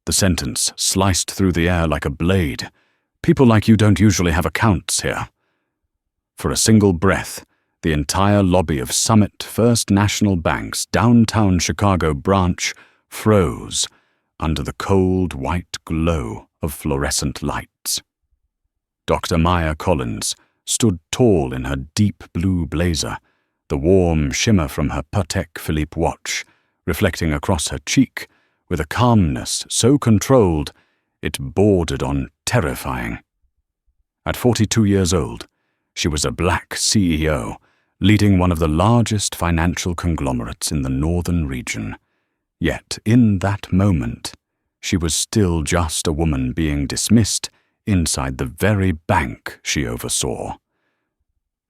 The sentence sliced through the air like a blade. "People like you don't usually have accounts here." For a single breath, the entire lobby of Summit First National Bank's downtown Chicago branch froze under the cold white glow of fluorescent lights. Dr. Maya Collins stood tall in her deep blue blazer, the warm shimmer from her Patek Philippe watch reflecting across her cheek with a calmness so controlled it bordered on terrifying. At 42 years old, she was a black CEO, leading one of the largest financial conglomerates in the northern region. Yet, in that moment, she was still just a woman being dismissed inside the very bank she oversaw.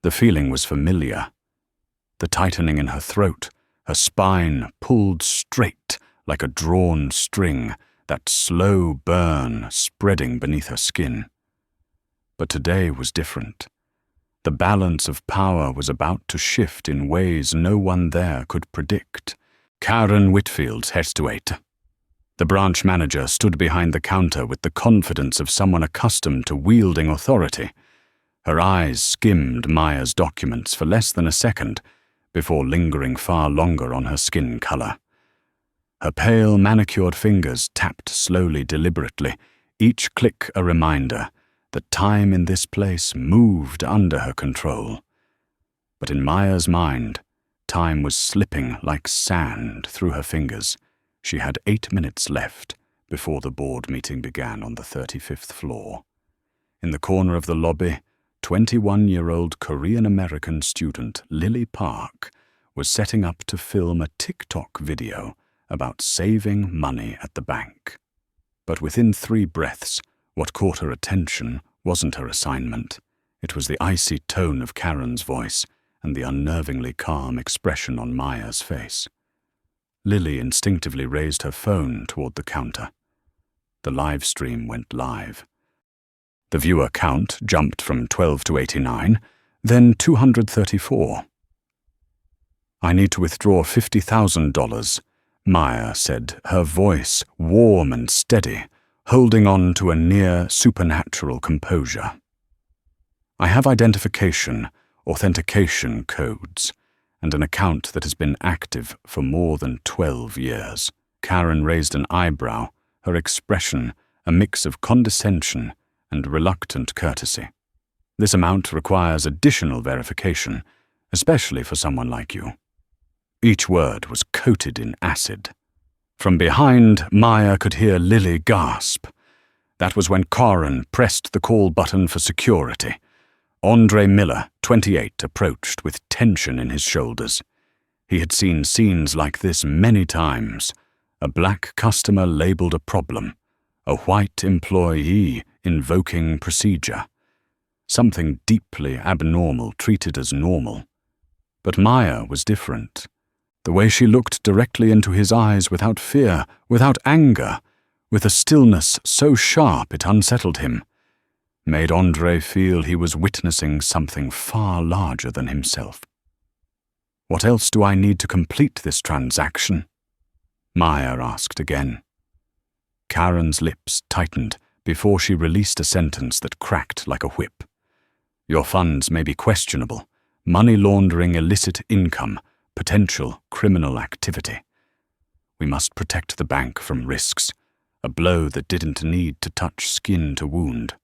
The feeling was familiar. The tightening in her throat, her spine pulled straight like a drawn string, that slow burn spreading beneath her skin. But today was different. The balance of power was about to shift in ways no one there could predict. Karen Whitfield's Hestuate. The branch manager stood behind the counter with the confidence of someone accustomed to wielding authority. Her eyes skimmed Maya's documents for less than a second before lingering far longer on her skin color. Her pale, manicured fingers tapped slowly, deliberately, each click a reminder that time in this place moved under her control. But in Maya's mind, time was slipping like sand through her fingers. She had 8 minutes left before the board meeting began on the 35th floor. In the corner of the lobby, 21-year-old Korean-American student Lily Park was setting up to film a TikTok video about saving money at the bank. But within 3 breaths, what caught her attention wasn't her assignment. It was the icy tone of Karen's voice and the unnervingly calm expression on Maya's face. Lily instinctively raised her phone toward the counter. The live stream went live. The viewer count jumped from 12 to 89, then 234. "I need to withdraw $50,000, Maya said, her voice warm and steady, holding on to a near supernatural composure. "I have identification, authentication codes, and an account that has been active for more than 12 years. Karen raised an eyebrow, her expression a mix of condescension and reluctant courtesy. "This amount requires additional verification, especially for someone like you." Each word was coated in acid. From behind, Maya could hear Lily gasp. That was when Karen pressed the call button for security. Andre Miller, 28, approached with tension in his shoulders. He had seen scenes like this many times. A black customer labeled a problem, a white employee invoking procedure, something deeply abnormal treated as normal. But Maya was different. The way she looked directly into his eyes without fear, without anger, with a stillness so sharp it unsettled him, made Andre feel he was witnessing something far larger than himself. "What else do I need to complete this transaction?" Maya asked again. Karen's lips tightened before she released a sentence that cracked like a whip. "Your funds may be questionable, money laundering illicit income, potential criminal activity. We must protect the bank from risks, a blow that didn't need to touch skin to wound."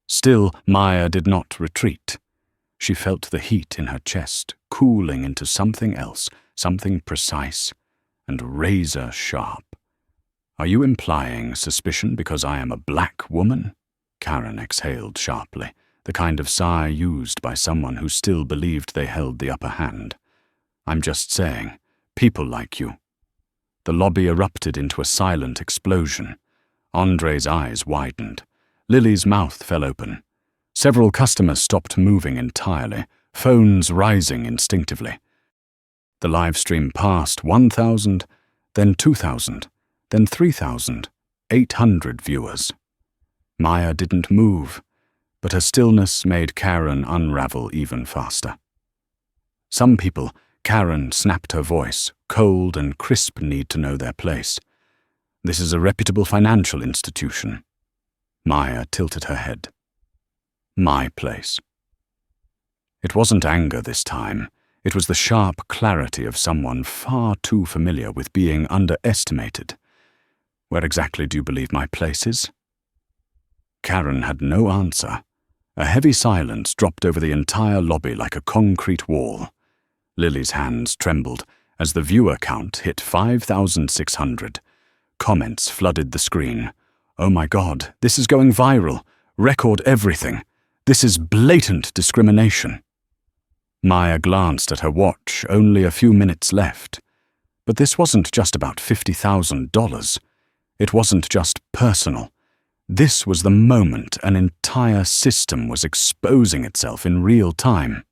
Still, Maya did not retreat. She felt the heat in her chest cooling into something else, something precise and razor sharp. "Are you implying suspicion because I am a black woman?" Karen exhaled sharply, the kind of sigh used by someone who still believed they held the upper hand. "I'm just saying, people like you." The lobby erupted into a silent explosion. Andre's eyes widened. Lily's mouth fell open. Several customers stopped moving entirely, phones rising instinctively. The live stream passed 1,000, then 2,000, then 3,800 viewers. Maya didn't move, but her stillness made Karen unravel even faster. Some people, Karen snapped her voice, cold and crisp, need to know their place. This is a reputable financial institution. Maya tilted her head. My place. It wasn't anger this time. It was the sharp clarity of someone far too familiar with being underestimated. Where exactly do you believe my place is? Karen had no answer. A heavy silence dropped over the entire lobby like a concrete wall. Lily's hands trembled as the viewer count hit 5,600. Comments flooded the screen. Oh my God, this is going viral. Record everything. This is blatant discrimination. Maya glanced at her watch, only a few minutes left. But this wasn't just about $50,000. It wasn't just personal. This was the moment an entire system was exposing itself in real time.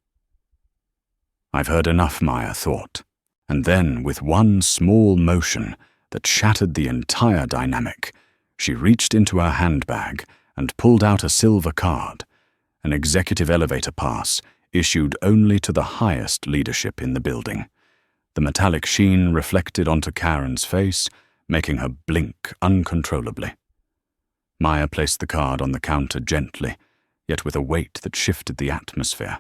I've heard enough, Maya thought. And then, with one small motion that shattered the entire dynamic, she reached into her handbag and pulled out a silver card, an executive elevator pass issued only to the highest leadership in the building. The metallic sheen reflected onto Karen's face, making her blink uncontrollably. Maya placed the card on the counter gently, yet with a weight that shifted the atmosphere.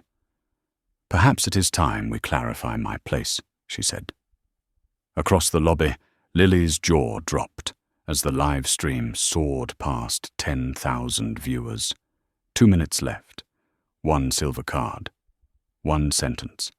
Perhaps it is time we clarify my place, she said. Across the lobby, Lily's jaw dropped as the live stream soared past 10,000 viewers. 2 minutes left. One silver card. One sentence.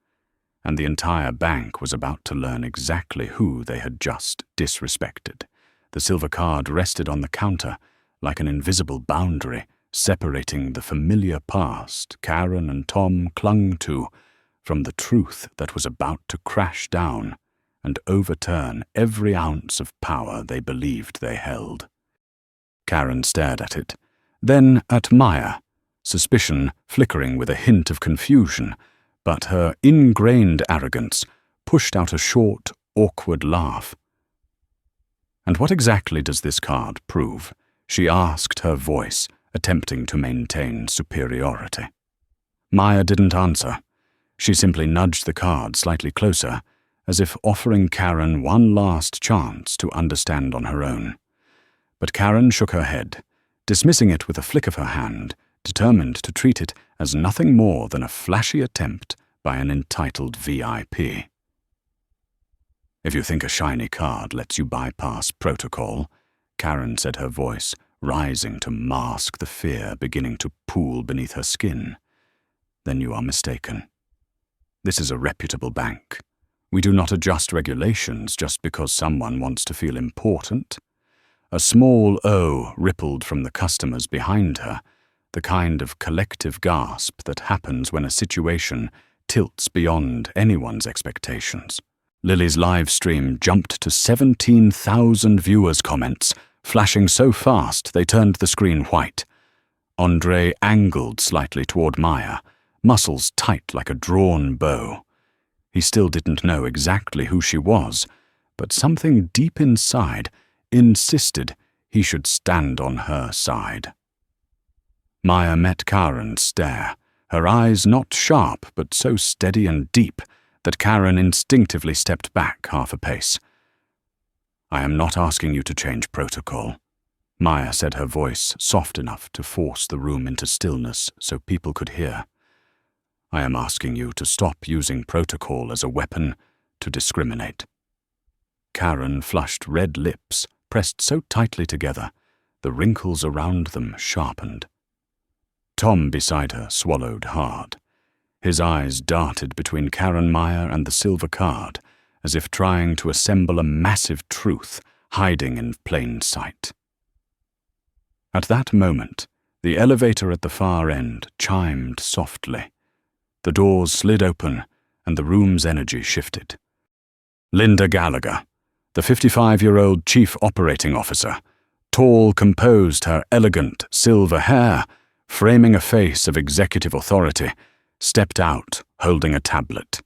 And the entire bank was about to learn exactly who they had just disrespected. The silver card rested on the counter like an invisible boundary separating the familiar past Karen and Tom clung to from the truth that was about to crash down and overturn every ounce of power they believed they held. Karen stared at it, then at Maya, suspicion flickering with a hint of confusion, but her ingrained arrogance pushed out a short, awkward laugh. And what exactly does this card prove? She asked, her voice attempting to maintain superiority. Maya didn't answer. She simply nudged the card slightly closer, as if offering Karen one last chance to understand on her own. But Karen shook her head, dismissing it with a flick of her hand, determined to treat it as nothing more than a flashy attempt by an entitled VIP. If you think a shiny card lets you bypass protocol, Karen said, her voice rising to mask the fear beginning to pool beneath her skin, then you are mistaken. This is a reputable bank. We do not adjust regulations just because someone wants to feel important. A small O rippled from the customers behind her, the kind of collective gasp that happens when a situation tilts beyond anyone's expectations. Lily's live stream jumped to 17,000 viewers' comments, flashing so fast they turned the screen white. Andre angled slightly toward Maya, muscles tight like a drawn bow. He still didn't know exactly who she was, but something deep inside insisted he should stand on her side. Maya met Karen's stare, her eyes not sharp but so steady and deep that Karen instinctively stepped back half a pace. I am not asking you to change protocol, Maya said, her voice soft enough to force the room into stillness so people could hear. I am asking you to stop using protocol as a weapon to discriminate. Karen flushed red lips, pressed so tightly together, the wrinkles around them sharpened. Tom beside her swallowed hard. His eyes darted between Karen Maya and the silver card, as if trying to assemble a massive truth hiding in plain sight. At that moment, the elevator at the far end chimed softly. The doors slid open, and the room's energy shifted. Linda Gallagher, the 55-year-old chief operating officer, tall, composed, her elegant silver hair framing a face of executive authority, stepped out holding a tablet.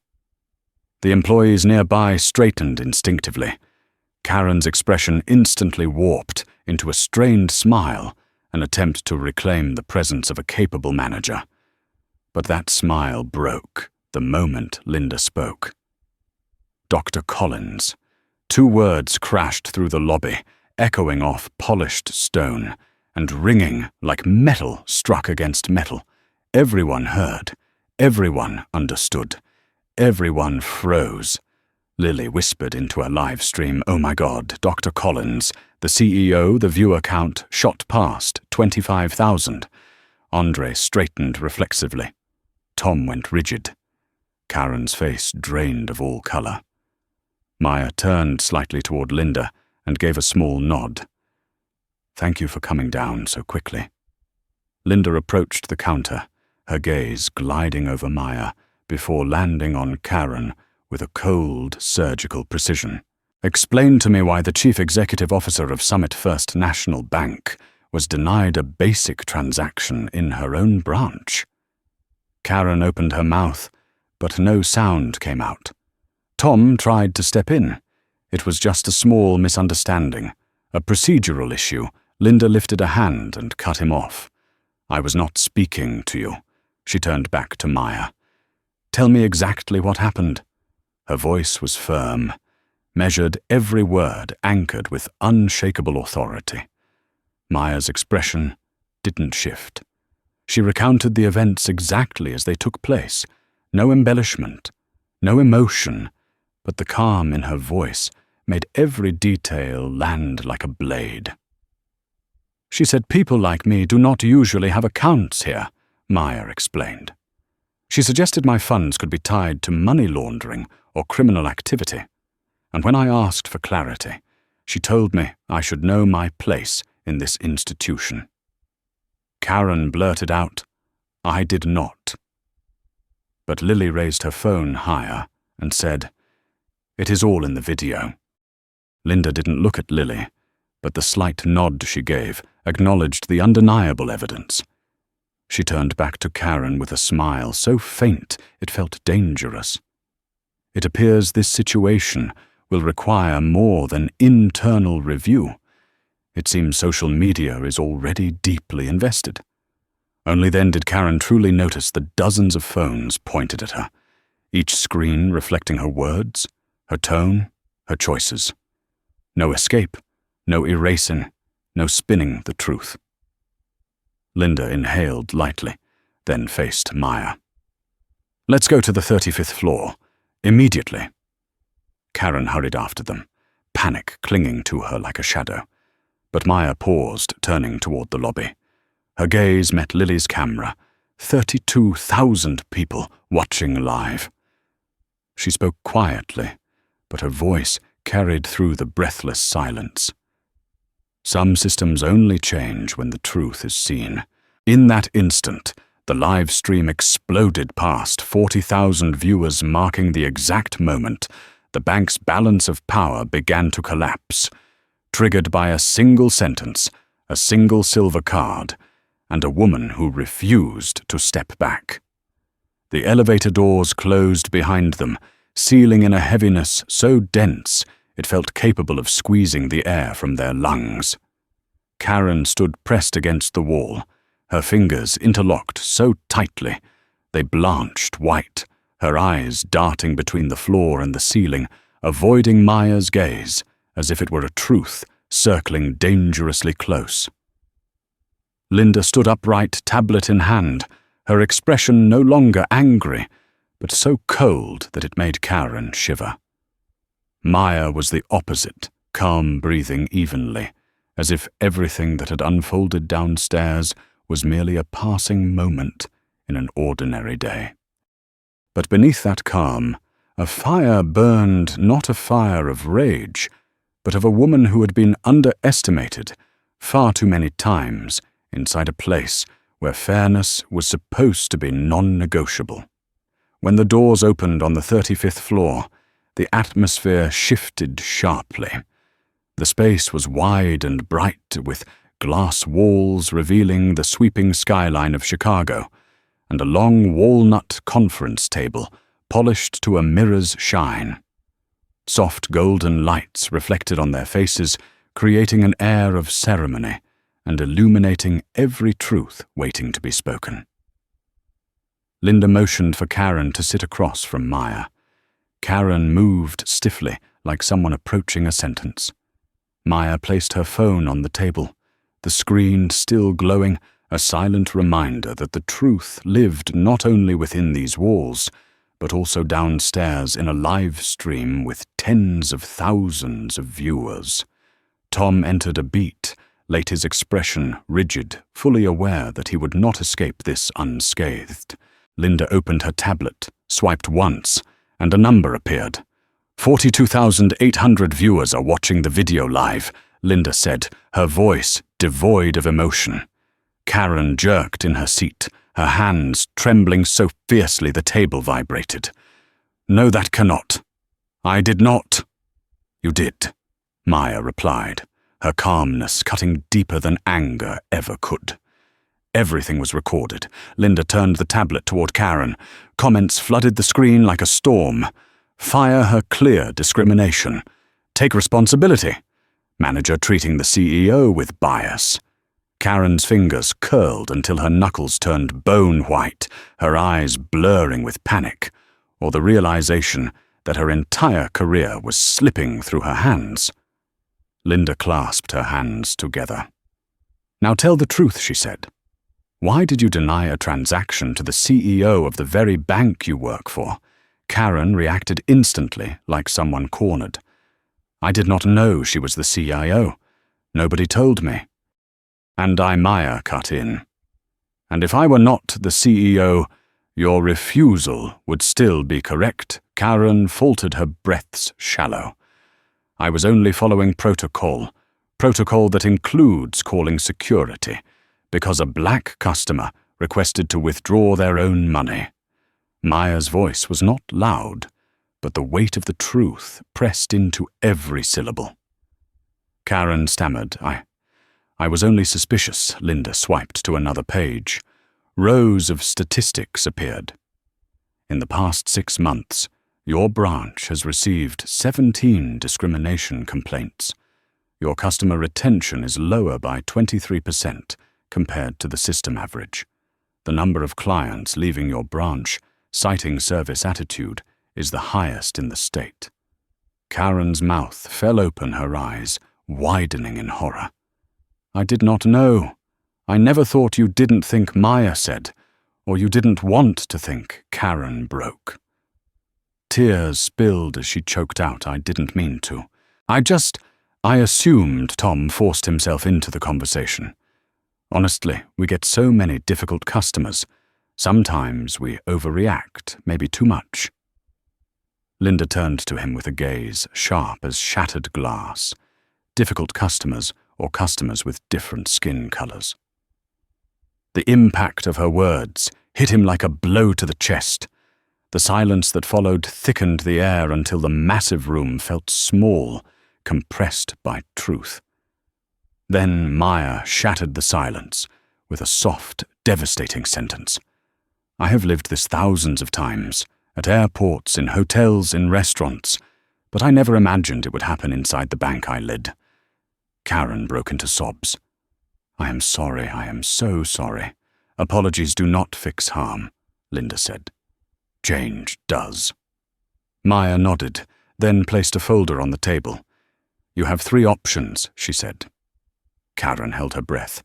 The employees nearby straightened instinctively. Karen's expression instantly warped into a strained smile, an attempt to reclaim the presence of a capable manager. But that smile broke the moment Linda spoke. Dr. Collins. 2 words crashed through the lobby, echoing off polished stone and ringing like metal struck against metal. Everyone heard. Everyone understood. Everyone froze. Lily whispered into a live stream, "Oh my God, Dr. Collins, the CEO, the viewer count shot past 25,000. Andre straightened reflexively. Tom went rigid. Karen's face drained of all color. Maya turned slightly toward Linda and gave a small nod. "Thank you for coming down so quickly." Linda approached the counter, her gaze gliding over Maya before landing on Karen with a cold, surgical precision. "Explain to me why the chief executive officer of Summit First National Bank was denied a basic transaction in her own branch." Karen opened her mouth, but no sound came out. Tom tried to step in. It was just a small misunderstanding, a procedural issue. Linda lifted a hand and cut him off. "I was not speaking to you." She turned back to Maya. "Tell me exactly what happened." Her voice was firm, measured every word anchored with unshakable authority. Maya's expression didn't shift. She recounted the events exactly as they took place. No embellishment, no emotion, but the calm in her voice made every detail land like a blade. "She said people like me do not usually have accounts here," Maya explained. "She suggested my funds could be tied to money laundering or criminal activity. And when I asked for clarity, she told me I should know my place in this institution." Karen blurted out, "I did not." But Lily raised her phone higher and said, "It is all in the video." Linda didn't look at Lily, but the slight nod she gave acknowledged the undeniable evidence. She turned back to Karen with a smile so faint it felt dangerous. "It appears this situation will require more than internal review. It seems social media is already deeply invested." Only then did Karen truly notice the dozens of phones pointed at her, each screen reflecting her words, her tone, her choices. No escape, no erasing, no spinning the truth. Linda inhaled lightly, then faced Maya. "Let's go to the 35th floor, immediately." Karen hurried after them, panic clinging to her like a shadow. But Maya paused, turning toward the lobby. Her gaze met Lily's camera, 32,000 people watching live. She spoke quietly, but her voice carried through the breathless silence. Some systems only change when the truth is seen. In that instant, the live stream exploded past 40,000 viewers, marking the exact moment the bank's balance of power began to collapse, triggered by a single sentence, a single silver card, and a woman who refused to step back. The elevator doors closed behind them, sealing in a heaviness so dense it felt capable of squeezing the air from their lungs. Karen stood pressed against the wall, her fingers interlocked so tightly they blanched white, her eyes darting between the floor and the ceiling, avoiding Maya's gaze as if it were a truth circling dangerously close. Linda stood upright, tablet in hand, her expression no longer angry, but so cold that it made Karen shiver. Maya was the opposite, calm, breathing evenly, as if everything that had unfolded downstairs was merely a passing moment in an ordinary day. But beneath that calm, a fire burned, not a fire of rage, but of a woman who had been underestimated far too many times inside a place where fairness was supposed to be non-negotiable. When the doors opened on the 35th floor, the atmosphere shifted sharply. The space was wide and bright, with glass walls revealing the sweeping skyline of Chicago, and a long walnut conference table polished to a mirror's shine. Soft golden lights reflected on their faces, creating an air of ceremony and illuminating every truth waiting to be spoken. Linda motioned for Karen to sit across from Maya. Karen moved stiffly, like someone approaching a sentence. Maya placed her phone on the table, the screen still glowing, a silent reminder that the truth lived not only within these walls, but also downstairs in a live stream with tens of thousands of viewers. Tom entered a beat, late his expression rigid, fully aware that he would not escape this unscathed. Linda opened her tablet, swiped once, and a number appeared. 42,800 viewers are watching the video live, Linda said, her voice devoid of emotion. Karen jerked in her seat, her hands trembling so fiercely the table vibrated. No, that cannot. I did not. You did, Maya replied, her calmness cutting deeper than anger ever could. Everything was recorded. Linda turned the tablet toward Karen. Comments flooded the screen like a storm. Fire her clear discrimination. Take responsibility. Manager treating the CEO with bias. Karen's fingers curled until her knuckles turned bone white, her eyes blurring with panic, or the realization that her entire career was slipping through her hands. Linda clasped her hands together. Now tell the truth, she said. Why did you deny a transaction to the CEO of the very bank you work for? Karen reacted instantly, like someone cornered. I did not know she was the CIO. Nobody told me. And Maya cut in. And if I were not the CEO, your refusal would still be correct. Karen faltered, her breaths shallow. I was only following protocol that includes calling security, because a black customer requested to withdraw their own money. Maya's voice was not loud, but the weight of the truth pressed into every syllable. Karen stammered, I was only suspicious. Linda swiped to another page. Rows of statistics appeared. In the past 6 months, your branch has received 17 discrimination complaints. Your customer retention is lower by 23% compared to the system average. The number of clients leaving your branch, citing service attitude, is the highest in the state. Karen's mouth fell open, her eyes widening in horror. I did not know. I never thought you didn't think, Maya said, or you didn't want to think, Karen broke. Tears spilled as she choked out, I didn't mean to. I assumed. Tom forced himself into the conversation. Honestly, we get so many difficult customers. Sometimes we overreact, maybe too much. Linda turned to him with a gaze sharp as shattered glass. Difficult customers, or customers with different skin colors. The impact of her words hit him like a blow to the chest. The silence that followed thickened the air until the massive room felt small, compressed by truth. Then Maya shattered the silence with a soft, devastating sentence. I have lived this thousands of times, at airports, in hotels, in restaurants, but I never imagined it would happen inside the bank I led. Karen broke into sobs. I am sorry, I am so sorry. Apologies do not fix harm, Linda said. Change does. Maya nodded, then placed a folder on the table. You have 3 options, she said. Karen held her breath.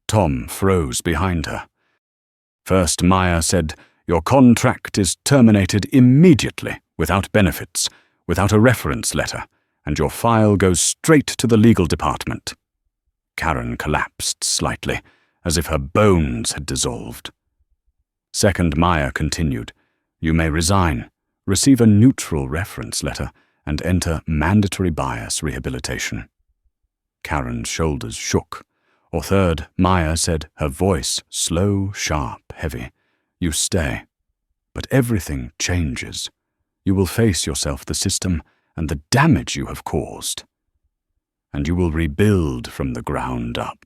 Tom froze behind her. First, Maya said, your contract is terminated immediately, without benefits, without a reference letter, and your file goes straight to the legal department. Karen collapsed slightly, as if her bones had dissolved. Second, Maya continued, you may resign, receive a neutral reference letter, and enter mandatory bias rehabilitation. Karen's shoulders shook. Or third, Maya said, her voice slow, sharp, heavy, you stay. But everything changes. You will face yourself, the system, and the damage you have caused. And you will rebuild from the ground up.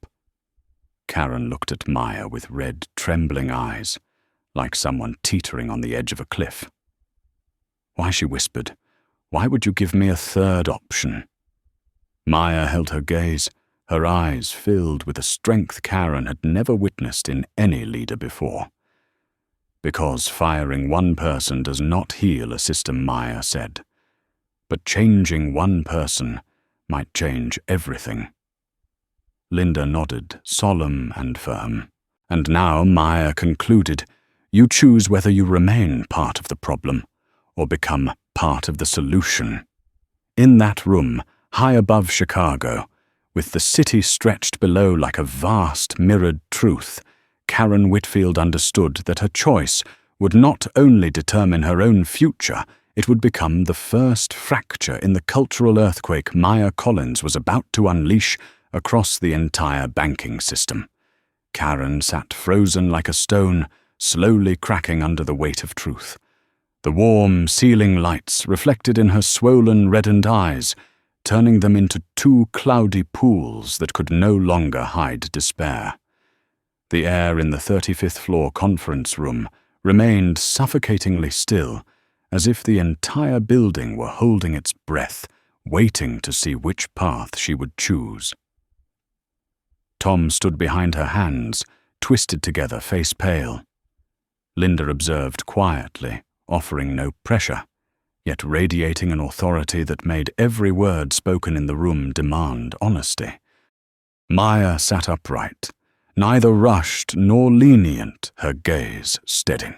Karen looked at Maya with red, trembling eyes, like someone teetering on the edge of a cliff. Why, she whispered, why would you give me a third option? Maya held her gaze, her eyes filled with a strength Karen had never witnessed in any leader before. Because firing one person does not heal a system, Maya said. But changing one person might change everything. Linda nodded, solemn and firm. And now Maya concluded, you choose whether you remain part of the problem or become part of the solution. In that room, high above Chicago, with the city stretched below like a vast mirrored truth, Karen Whitfield understood that her choice would not only determine her own future, it would become the first fracture in the cultural earthquake Maya Collins was about to unleash across the entire banking system. Karen sat frozen like a stone, slowly cracking under the weight of truth. The warm ceiling lights reflected in her swollen, reddened eyes, turning them into two cloudy pools that could no longer hide despair. The air in the 35th floor conference room remained suffocatingly still, as if the entire building were holding its breath, waiting to see which path she would choose. Tom stood behind her hands, twisted together, face pale. Linda observed quietly, offering no pressure, yet radiating an authority that made every word spoken in the room demand honesty. Maya sat upright, neither rushed nor lenient, her gaze steady,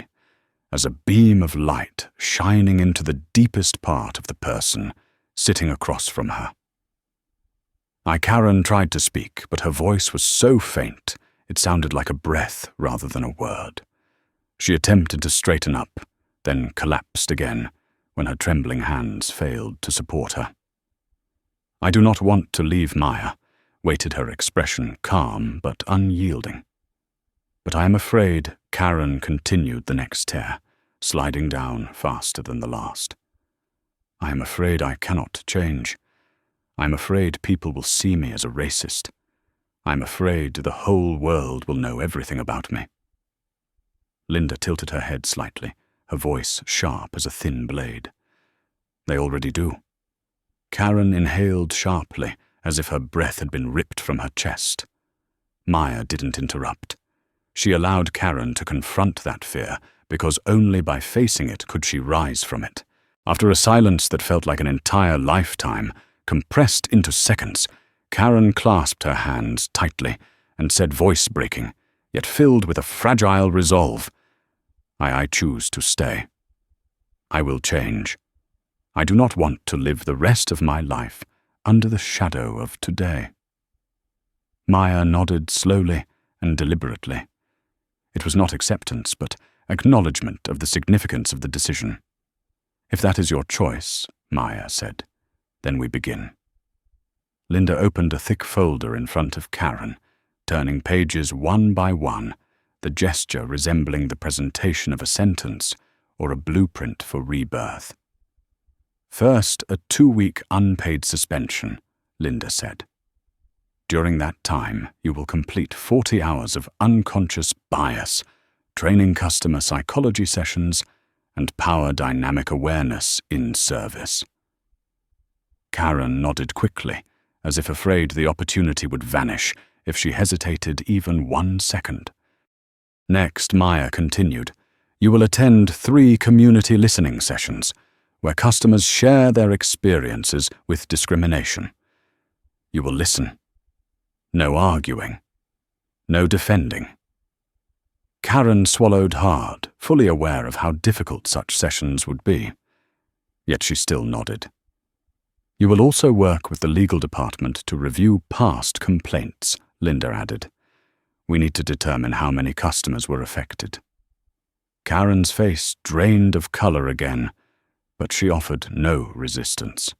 as a beam of light shining into the deepest part of the person sitting across from her. Karen tried to speak, but her voice was so faint it sounded like a breath rather than a word. She attempted to straighten up, then collapsed again when her trembling hands failed to support her. I do not want to leave Maya, waited her expression, calm but unyielding. But I am afraid, Karen continued the next stair, sliding down faster than the last. I am afraid I cannot change. I am afraid people will see me as a racist. I am afraid the whole world will know everything about me. Linda tilted her head slightly, her voice sharp as a thin blade. They already do. Karen inhaled sharply, as if her breath had been ripped from her chest. Maya didn't interrupt. She allowed Karen to confront that fear, because only by facing it could she rise from it. After a silence that felt like an entire lifetime, compressed into seconds, Karen clasped her hands tightly and said, voice-breaking, yet filled with a fragile resolve, I choose to stay. I will change. I do not want to live the rest of my life under the shadow of today. Maya nodded slowly and deliberately. It was not acceptance, but acknowledgement of the significance of the decision. If that is your choice, Maya said, then we begin. Linda opened a thick folder in front of Karen, turning pages one by one, the gesture resembling the presentation of a sentence or a blueprint for rebirth. First, a 2-week unpaid suspension, Linda said. During that time, you will complete 40 hours of unconscious bias, training customer psychology sessions, and power dynamic awareness in service. Karen nodded quickly, as if afraid the opportunity would vanish if she hesitated even 1 second. Next, Maya continued, you will attend 3 community listening sessions, where customers share their experiences with discrimination. You will listen. No arguing. No defending. Karen swallowed hard, fully aware of how difficult such sessions would be. Yet she still nodded. You will also work with the legal department to review past complaints, Linda added. We need to determine how many customers were affected. Karen's face drained of color again, but she offered no resistance.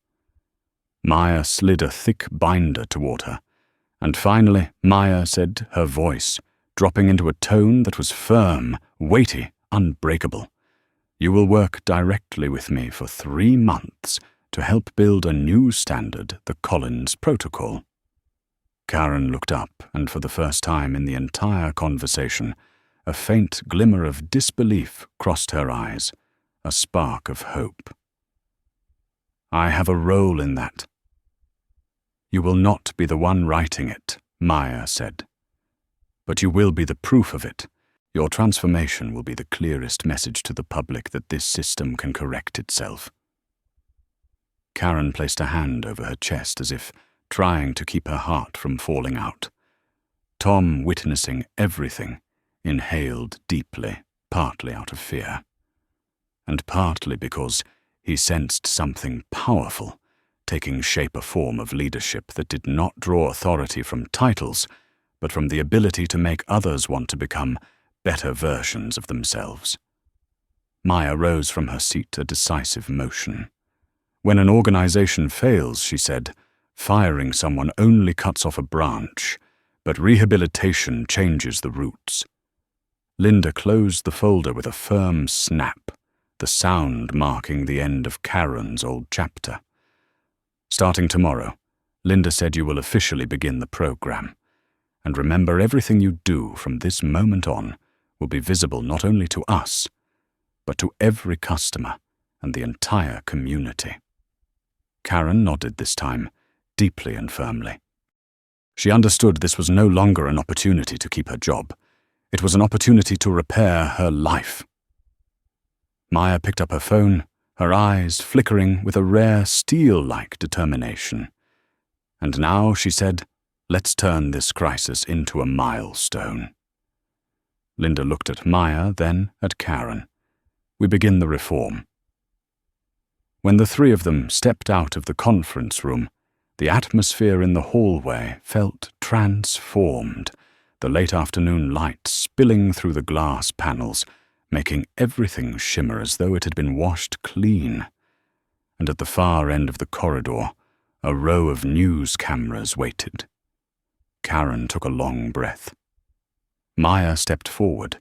Maya slid a thick binder toward her, and finally Maya said, her voice dropping into a tone that was firm, weighty, unbreakable. You will work directly with me for 3 months to help build a new standard, the Collins Protocol. Karen looked up, and for the first time in the entire conversation, a faint glimmer of disbelief crossed her eyes, a spark of hope. I have a role in that. You will not be the one writing it, Maya said. But you will be the proof of it. Your transformation will be the clearest message to the public that this system can correct itself. Karen placed a hand over her chest as if trying to keep her heart from falling out. Tom, witnessing everything, inhaled deeply, partly out of fear, and partly because he sensed something powerful taking shape, a form of leadership that did not draw authority from titles, but from the ability to make others want to become better versions of themselves. Maya rose from her seat, a decisive motion. When an organization fails, she said, firing someone only cuts off a branch, but rehabilitation changes the roots. Linda closed the folder with a firm snap, the sound marking the end of Karen's old chapter. Starting tomorrow, Linda said, you will officially begin the program. And remember, everything you do from this moment on will be visible not only to us, but to every customer and the entire community. Karen nodded this time, deeply and firmly. She understood this was no longer an opportunity to keep her job. It was an opportunity to repair her life. Maya picked up her phone, her eyes flickering with a rare steel-like determination. And now, she said, let's turn this crisis into a milestone. Linda looked at Maya, then at Karen. We begin the reform. When the three of them stepped out of the conference room, the atmosphere in the hallway felt transformed, the late afternoon light spilling through the glass panels, making everything shimmer as though it had been washed clean. And at the far end of the corridor, a row of news cameras waited. Karen took a long breath. Maya stepped forward.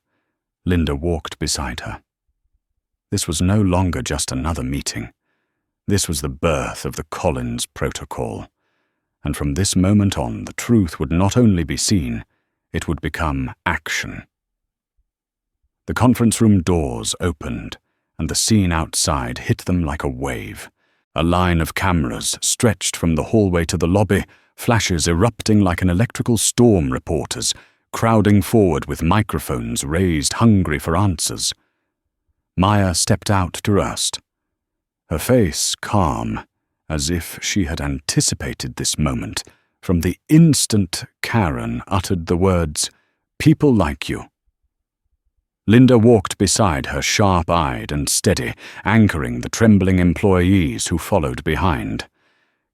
Linda walked beside her. This was no longer just another meeting. This was the birth of the Collins Protocol. And from this moment on, the truth would not only be seen, it would become action. The conference room doors opened, and the scene outside hit them like a wave. A line of cameras stretched from the hallway to the lobby, flashes erupting like an electrical storm, reporters crowding forward with microphones raised, hungry for answers. Maya stepped out to rest, her face calm, as if she had anticipated this moment from the instant Karen uttered the words, "People like you." Linda walked beside her, sharp-eyed and steady, anchoring the trembling employees who followed behind.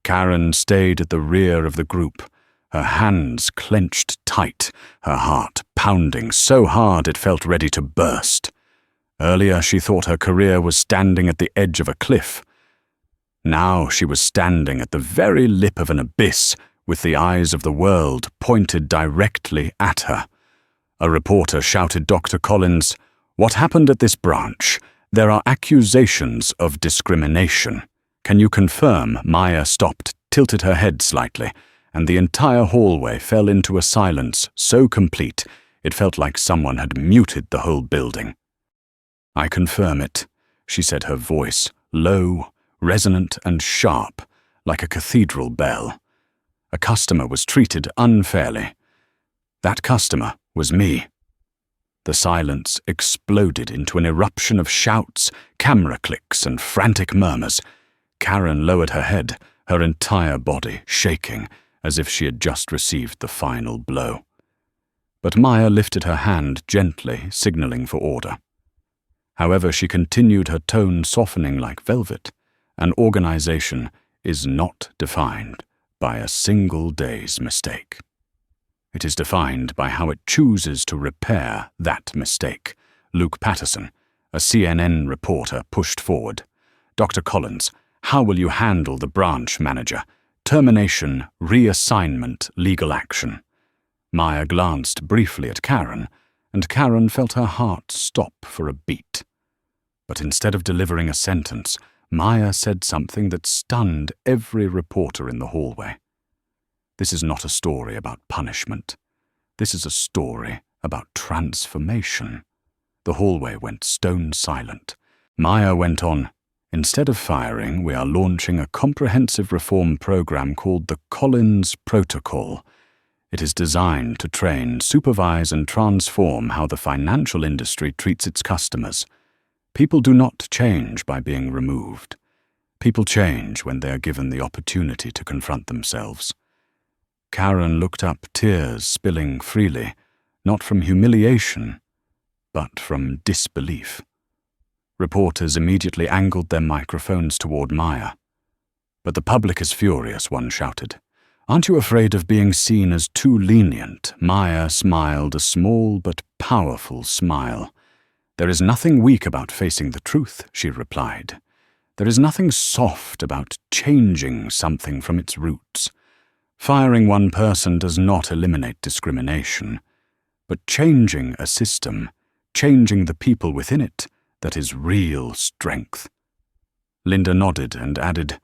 Karen stayed at the rear of the group, her hands clenched tight, her heart pounding so hard it felt ready to burst. Earlier she thought her career was standing at the edge of a cliff. Now she was standing at the very lip of an abyss, with the eyes of the world pointed directly at her. A reporter shouted, "Dr. Collins, what happened at this branch? There are accusations of discrimination. Can you confirm?" Maya stopped, tilted her head slightly, and the entire hallway fell into a silence so complete it felt like someone had muted the whole building. "I confirm it," she said, her voice low, resonant and sharp, like a cathedral bell. A customer was treated unfairly. That customer was me. The silence exploded into an eruption of shouts, camera clicks, and frantic murmurs. Karen lowered her head, her entire body shaking, as if she had just received the final blow. But Maya lifted her hand gently, signaling for order. However, she continued, her tone softening like velvet. An organization is not defined by a single day's mistake. It is defined by how it chooses to repair that mistake. Luke Patterson, a CNN reporter, pushed forward. "Dr. Collins, how will you handle the branch manager? Termination, reassignment, legal action." Maya glanced briefly at Karen, and Karen felt her heart stop for a beat. But instead of delivering a sentence, Maya said something that stunned every reporter in the hallway. "This is not a story about punishment. This is a story about transformation." The hallway went stone silent. Maya went on, "Instead of firing, we are launching a comprehensive reform program called the Collins Protocol. It is designed to train, supervise, and transform how the financial industry treats its customers. People do not change by being removed. People change when they are given the opportunity to confront themselves. Karen looked up, tears spilling freely, not from humiliation, but from disbelief. Reporters immediately angled their microphones toward Maya. "But the public is furious," one shouted. "Aren't you afraid of being seen as too lenient?" Maya smiled, a small but powerful smile. "There is nothing weak about facing the truth," she replied. "There is nothing soft about changing something from its roots. Firing one person does not eliminate discrimination, but changing a system, changing the people within it, that is real strength." Linda nodded and added,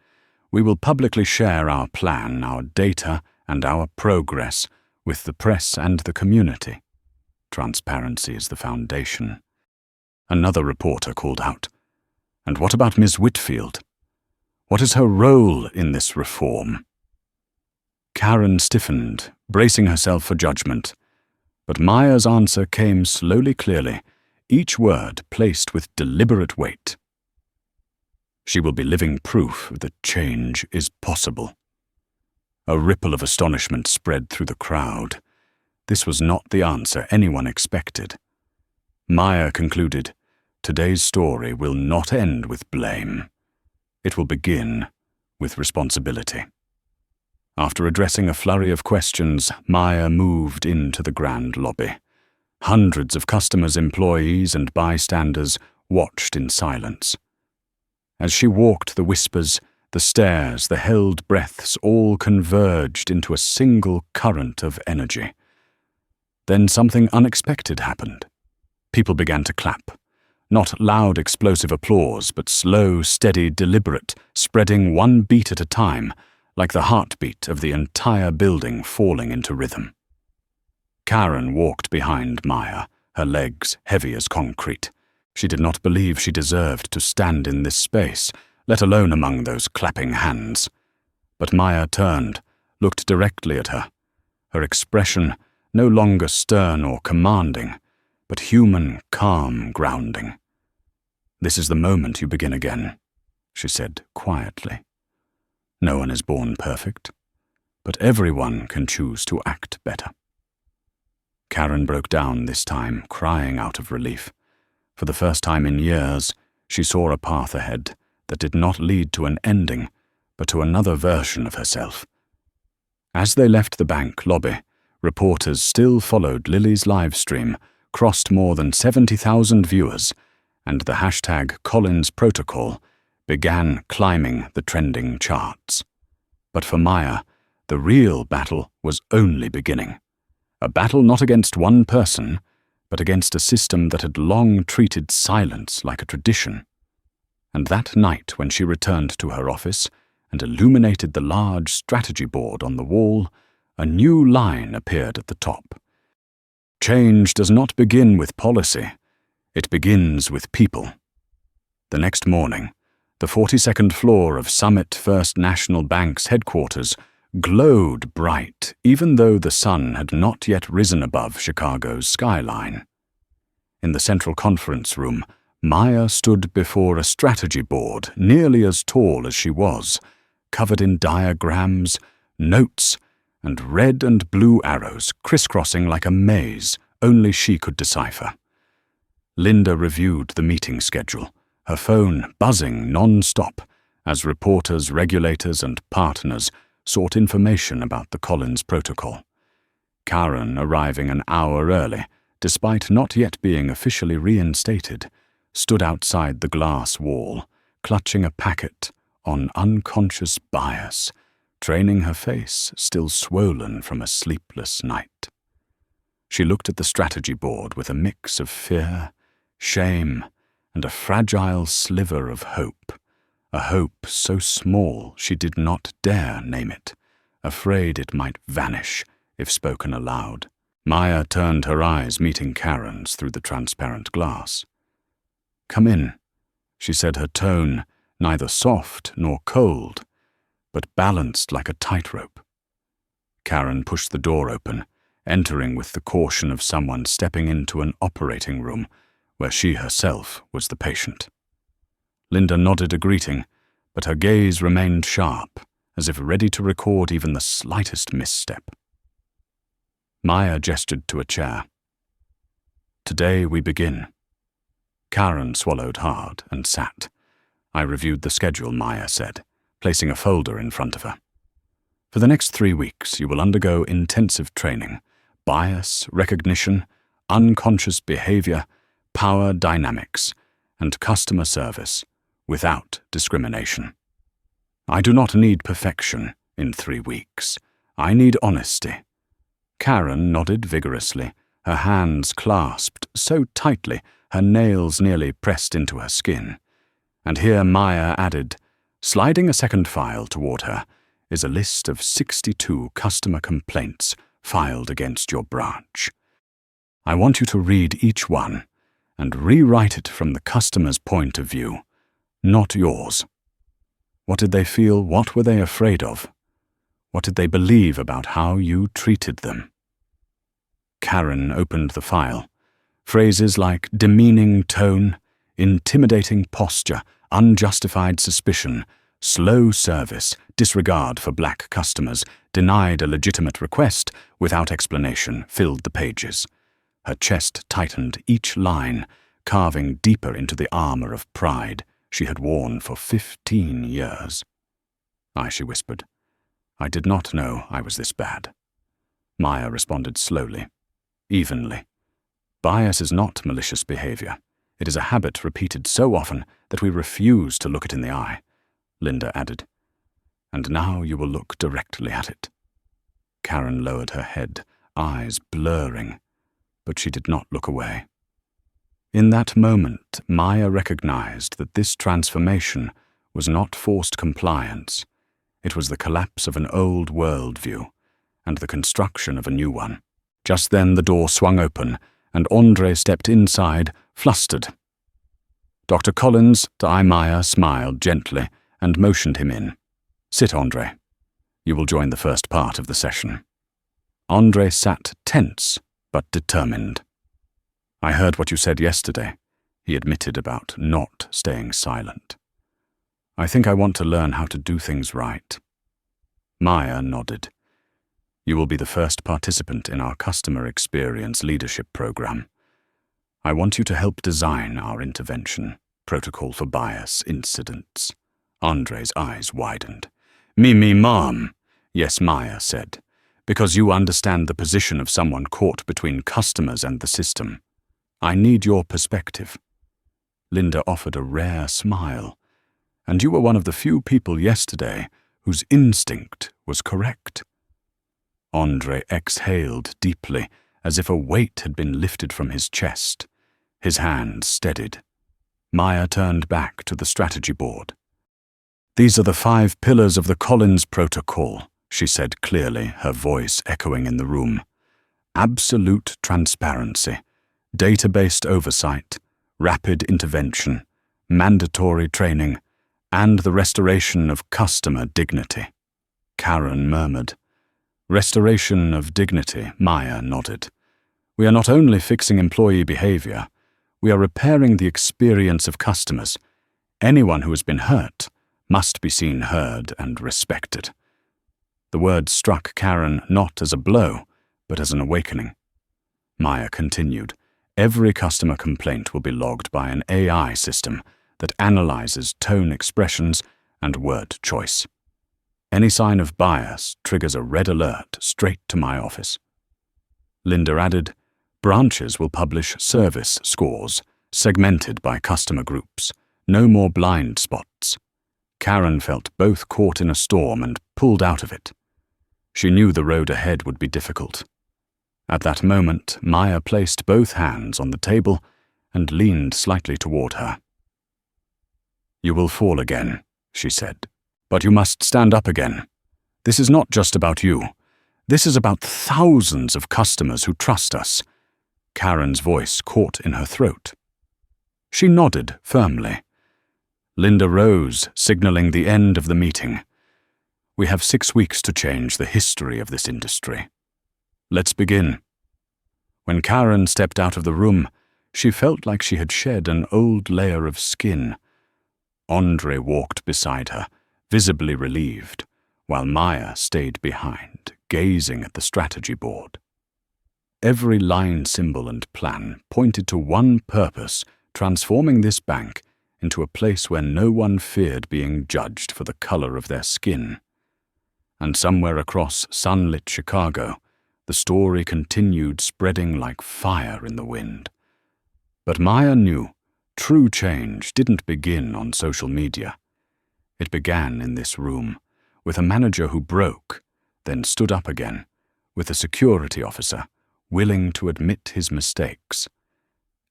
"We will publicly share our plan, our data, and our progress with the press and the community. Transparency is the foundation." Another reporter called out, "And what about Ms. Whitfield? What is her role in this reform?" Karen stiffened, bracing herself for judgment, but Maya's answer came slowly clearly, each word placed with deliberate weight. "She will be living proof that change is possible." A ripple of astonishment spread through the crowd. This was not the answer anyone expected. Maya concluded, "Today's story will not end with blame. It will begin with responsibility." After addressing a flurry of questions, Maya moved into the grand lobby. Hundreds of customers, employees, and bystanders watched in silence. As she walked, the whispers, the stares, the held breaths all converged into a single current of energy. Then something unexpected happened. People began to clap. Not loud, explosive applause, but slow, steady, deliberate, spreading one beat at a time, like the heartbeat of the entire building falling into rhythm. Karen walked behind Maya, her legs heavy as concrete. She did not believe she deserved to stand in this space, let alone among those clapping hands. But Maya turned, looked directly at her, her expression no longer stern or commanding, but human, calm, grounding. "This is the moment you begin again," she said quietly. "No one is born perfect, but everyone can choose to act better." Karen broke down this time, crying out of relief. For the first time in years, she saw a path ahead that did not lead to an ending, but to another version of herself. As they left the bank lobby, reporters still followed Lily's livestream, crossed more than 70,000 viewers, and the hashtag Collins Protocol began climbing the trending charts. But for Maya, the real battle was only beginning. A battle not against one person, but against a system that had long treated silence like a tradition. And that night, when she returned to her office and illuminated the large strategy board on the wall, a new line appeared at the top. "Change does not begin with policy. It begins with people." The next morning, the 42nd floor of Summit First National Bank's headquarters glowed bright, even though the sun had not yet risen above Chicago's skyline. In the central conference room, Maya stood before a strategy board nearly as tall as she was, covered in diagrams, notes, and red and blue arrows crisscrossing like a maze only she could decipher. Linda reviewed the meeting schedule, her phone buzzing non-stop as reporters, regulators, and partners sought information about the Collins Protocol. Karen, arriving an hour early, despite not yet being officially reinstated, stood outside the glass wall, clutching a packet on unconscious bias, training her face still swollen from a sleepless night. She looked at the strategy board with a mix of fear, shame, and a fragile sliver of hope, a hope so small she did not dare name it, afraid it might vanish if spoken aloud. Maya turned her eyes, meeting Karen's through the transparent glass. "Come in," she said, her tone neither soft nor cold, but balanced like a tightrope. Karen pushed the door open, entering with the caution of someone stepping into an operating room where she herself was the patient. Linda nodded a greeting, but her gaze remained sharp, as if ready to record even the slightest misstep. Maya gestured to a chair. "Today we begin." Karen swallowed hard and sat. "I reviewed the schedule," Maya said, placing a folder in front of her. "For the next 3 weeks, you will undergo intensive training: bias recognition, unconscious behavior, power dynamics, and customer service without discrimination. I do not need perfection in 3 weeks. I need honesty." Karen nodded vigorously, her hands clasped so tightly her nails nearly pressed into her skin. And here Maya added, sliding a second file toward her, is a list of 62 customer complaints filed against your branch. I want you to read each one and rewrite it from the customer's point of view, not yours. What did they feel? What were they afraid of? What did they believe about how you treated them? Karen opened the file. Phrases like demeaning tone, intimidating posture, unjustified suspicion, slow service, disregard for black customers, denied a legitimate request without explanation filled the pages. Her chest tightened each line, carving deeper into the armor of pride she had worn for 15 years. She whispered. "I did not know I was this bad." Maya responded slowly, evenly. "Bias is not malicious behavior. It is a habit repeated so often that we refuse to look it in the eye," Linda added. "And now you will look directly at it." Karen lowered her head, eyes blurring, but she did not look away. In that moment, Maya recognized that this transformation was not forced compliance. It was the collapse of an old worldview and the construction of a new one. Just then the door swung open, and Andre stepped inside, flustered. Dr. Collins, to Maya, smiled gently and motioned him in. "Sit, Andre. You will join the first part of the session." Andre sat tense but determined. "I heard what you said yesterday," he admitted about not staying silent. "I think I want to learn how to do things right." Maya nodded. "You will be the first participant in our customer experience leadership program. I want you to help design our intervention protocol for bias incidents." Andre's eyes widened. Me, Mom." "Yes," Maya said, "because you understand the position of someone caught between customers and the system. I need your perspective." Linda offered a rare smile. "And you were one of the few people yesterday whose instinct was correct." Andre exhaled deeply, as if a weight had been lifted from his chest. His hands steadied. Maya turned back to the strategy board. "These are the 5 pillars of the Collins Protocol," she said clearly, her voice echoing in the room. "Absolute transparency, data-based oversight, rapid intervention, mandatory training, and the restoration of customer dignity." Karen murmured. "Restoration of dignity," Maya nodded. "We are not only fixing employee behavior, we are repairing the experience of customers. Anyone who has been hurt must be seen heard and respected." The words struck Karen not as a blow, but as an awakening. Maya continued, "Every customer complaint will be logged by an AI system that analyzes tone expressions and word choice. Any sign of bias triggers a red alert straight to my office." Linda added, "Branches will publish service scores, segmented by customer groups. No more blind spots." Karen felt both caught in a storm and pulled out of it. She knew the road ahead would be difficult. At that moment, Maya placed both hands on the table and leaned slightly toward her. "You will fall again," she said, "but you must stand up again. This is not just about you. This is about thousands of customers who trust us." Karen's voice caught in her throat. She nodded firmly. Linda rose, signaling the end of the meeting. "We have 6 weeks to change the history of this industry. Let's begin." When Karen stepped out of the room, she felt like she had shed an old layer of skin. Andre walked beside her, visibly relieved, while Maya stayed behind, gazing at the strategy board. Every line, symbol, and plan pointed to one purpose: transforming this bank into a place where no one feared being judged for the color of their skin. And somewhere across sunlit Chicago, the story continued spreading like fire in the wind. But Maya knew true change didn't begin on social media. It began in this room, with a manager who broke, then stood up again, with a security officer willing to admit his mistakes,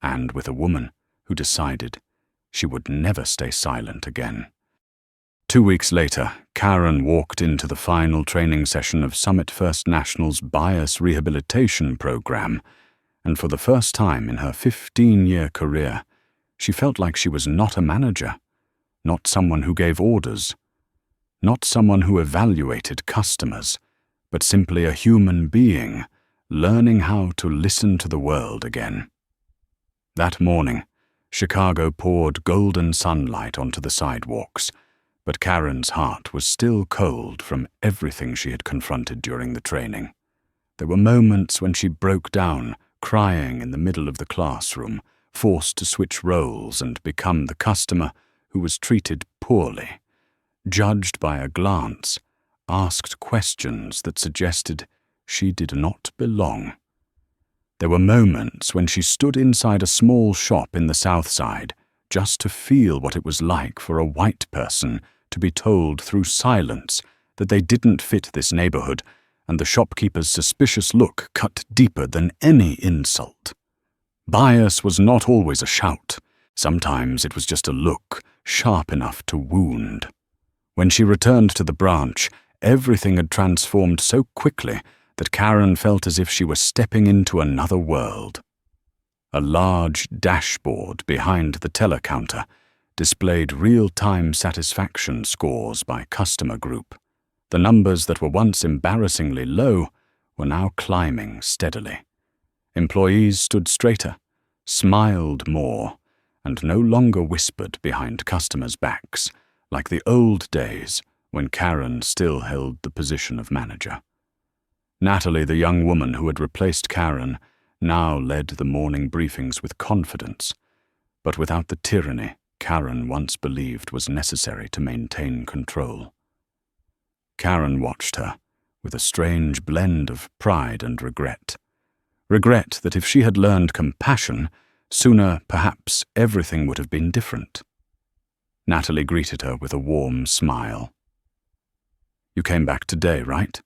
and with a woman who decided she would never stay silent again. 2 weeks later, Karen walked into the final training session of Summit First National's bias rehabilitation program, and for the first time in her 15-year career, she felt like she was not a manager, not someone who gave orders, not someone who evaluated customers, but simply a human being learning how to listen to the world again. That morning, Chicago poured golden sunlight onto the sidewalks, but Karen's heart was still cold from everything she had confronted during the training. There were moments when she broke down, crying in the middle of the classroom, forced to switch roles and become the customer who was treated poorly, judged by a glance, asked questions that suggested she did not belong. There were moments when she stood inside a small shop in the South Side just to feel what it was like for a white person to be told through silence that they didn't fit this neighborhood, and the shopkeeper's suspicious look cut deeper than any insult. Bias was not always a shout. Sometimes it was just a look, sharp enough to wound. When she returned to the branch, everything had transformed so quickly that Karen felt as if she was stepping into another world. A large dashboard behind the teller counter displayed real-time satisfaction scores by customer group. The numbers that were once embarrassingly low were now climbing steadily. Employees stood straighter, smiled more, and no longer whispered behind customers' backs, like the old days when Karen still held the position of manager. Natalie, the young woman who had replaced Karen, now led the morning briefings with confidence, but without the tyranny Karen once believed was necessary to maintain control. Karen watched her with a strange blend of pride and regret. Regret that if she had learned compassion, sooner perhaps everything would have been different. Natalie greeted her with a warm smile. "You came back today, right?"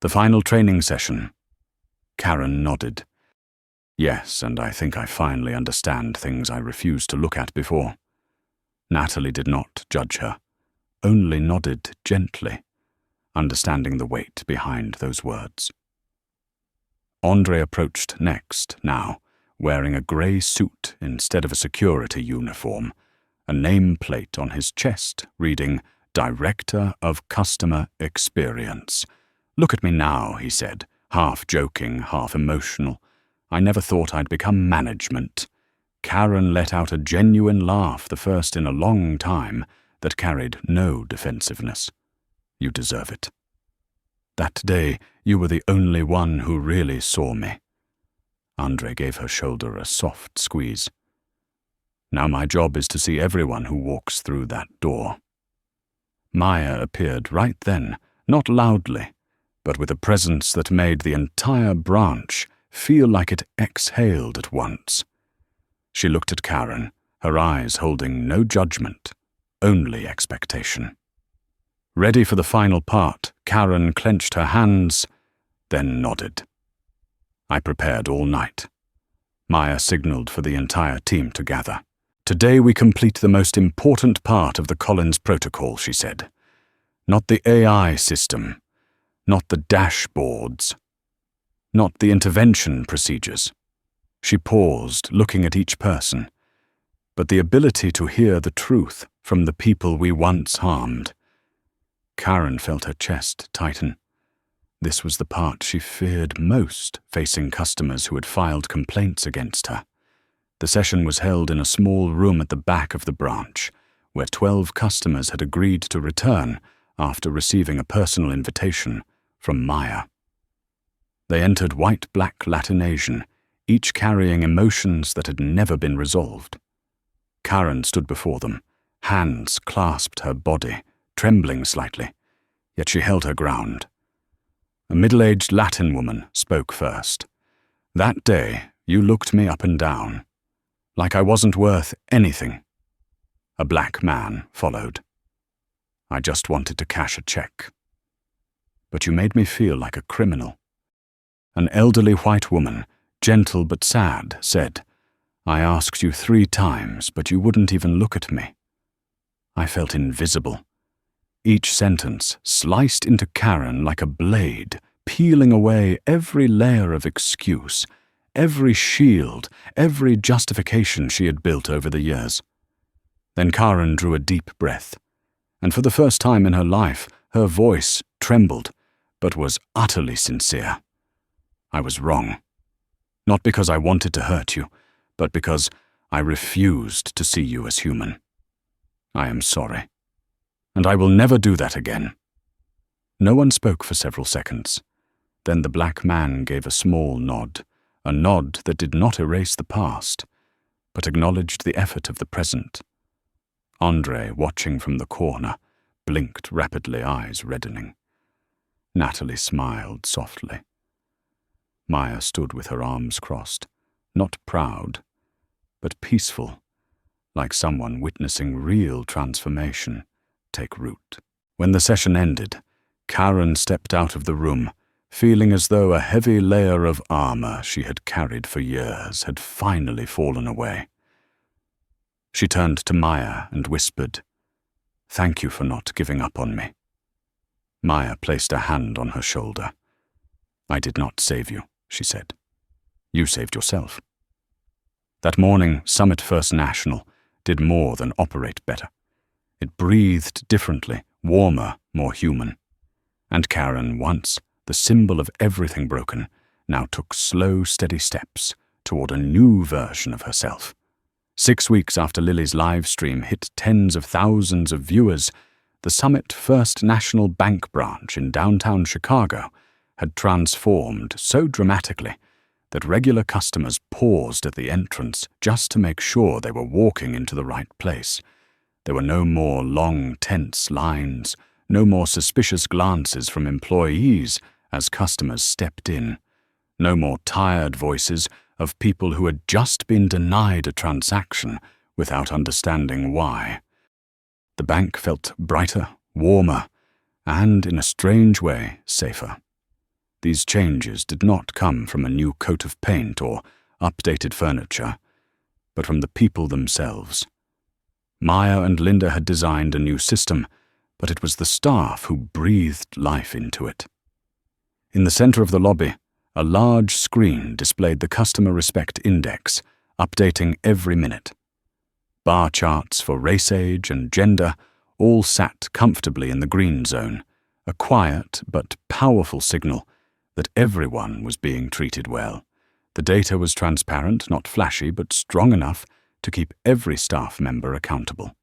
"The final training session." Karen nodded. "Yes, and I think I finally understand things I refused to look at before." Natalie did not judge her, only nodded gently, understanding the weight behind those words. Andre approached next, now, wearing a grey suit instead of a security uniform, a nameplate on his chest reading Director of Customer Experience. "Look at me now," he said, half joking, half emotional. "I never thought I'd become management." Karen let out a genuine laugh, the first in a long time, that carried no defensiveness. "You deserve it. That day, you were the only one who really saw me." Andre gave her shoulder a soft squeeze. "Now my job is to see everyone who walks through that door." Maya appeared right then, not loudly, but with a presence that made the entire branch feel like it exhaled at once. She looked at Karen, her eyes holding no judgment, only expectation. Ready for the final part, Karen clenched her hands, then nodded. "I prepared all night." Maya signaled for the entire team to gather. "Today we complete the most important part of the Collins Protocol," she said. "Not the AI system, not the dashboards, not the intervention procedures." She paused, looking at each person, "but the ability to hear the truth from the people we once harmed." Karen felt her chest tighten. This was the part she feared most, facing customers who had filed complaints against her. The session was held in a small room at the back of the branch, where 12 customers had agreed to return after receiving a personal invitation from Maya. They entered white-black Latin Asian, each carrying emotions that had never been resolved. Karen stood before them, hands clasped her body, trembling slightly, yet she held her ground. A middle-aged Latin woman spoke first. "That day, you looked me up and down, like I wasn't worth anything." A black man followed. "I just wanted to cash a check. But you made me feel like a criminal." An elderly white woman, gentle but sad, said, "I asked you 3 times, but you wouldn't even look at me." I felt invisible. Each sentence sliced into Karen like a blade, peeling away every layer of excuse, every shield, every justification she had built over the years. Then Karen drew a deep breath, and for the first time in her life, her voice trembled, but was utterly sincere. "I was wrong. Not because I wanted to hurt you, but because I refused to see you as human. I am sorry, and I will never do that again." No one spoke for several seconds. Then the black man gave a small nod, a nod that did not erase the past, but acknowledged the effort of the present. Andre, watching from the corner, blinked rapidly, eyes reddening. Natalie smiled softly. Maya stood with her arms crossed, not proud, but peaceful, like someone witnessing real transformation take root. When the session ended, Karen stepped out of the room, feeling as though a heavy layer of armor she had carried for years had finally fallen away. She turned to Maya and whispered, "Thank you for not giving up on me." Maya placed a hand on her shoulder. "I did not save you," she said. "You saved yourself." That morning, Summit First National did more than operate better. It breathed differently, warmer, more human. And Karen, once the symbol of everything broken, now took slow, steady steps toward a new version of herself. 6 weeks after Lily's live stream hit tens of thousands of viewers, the Summit First National Bank branch in downtown Chicago had transformed so dramatically that regular customers paused at the entrance just to make sure they were walking into the right place. There were no more long, tense lines, no more suspicious glances from employees as customers stepped in, no more tired voices of people who had just been denied a transaction without understanding why. The bank felt brighter, warmer, and, in a strange way, safer. These changes did not come from a new coat of paint or updated furniture, but from the people themselves. Maya and Linda had designed a new system, but it was the staff who breathed life into it. In the center of the lobby, a large screen displayed the Customer Respect Index, updating every minute. Bar charts for race, age, and gender all sat comfortably in the green zone, a quiet but powerful signal that everyone was being treated well. The data was transparent, not flashy, but strong enough to keep every staff member accountable.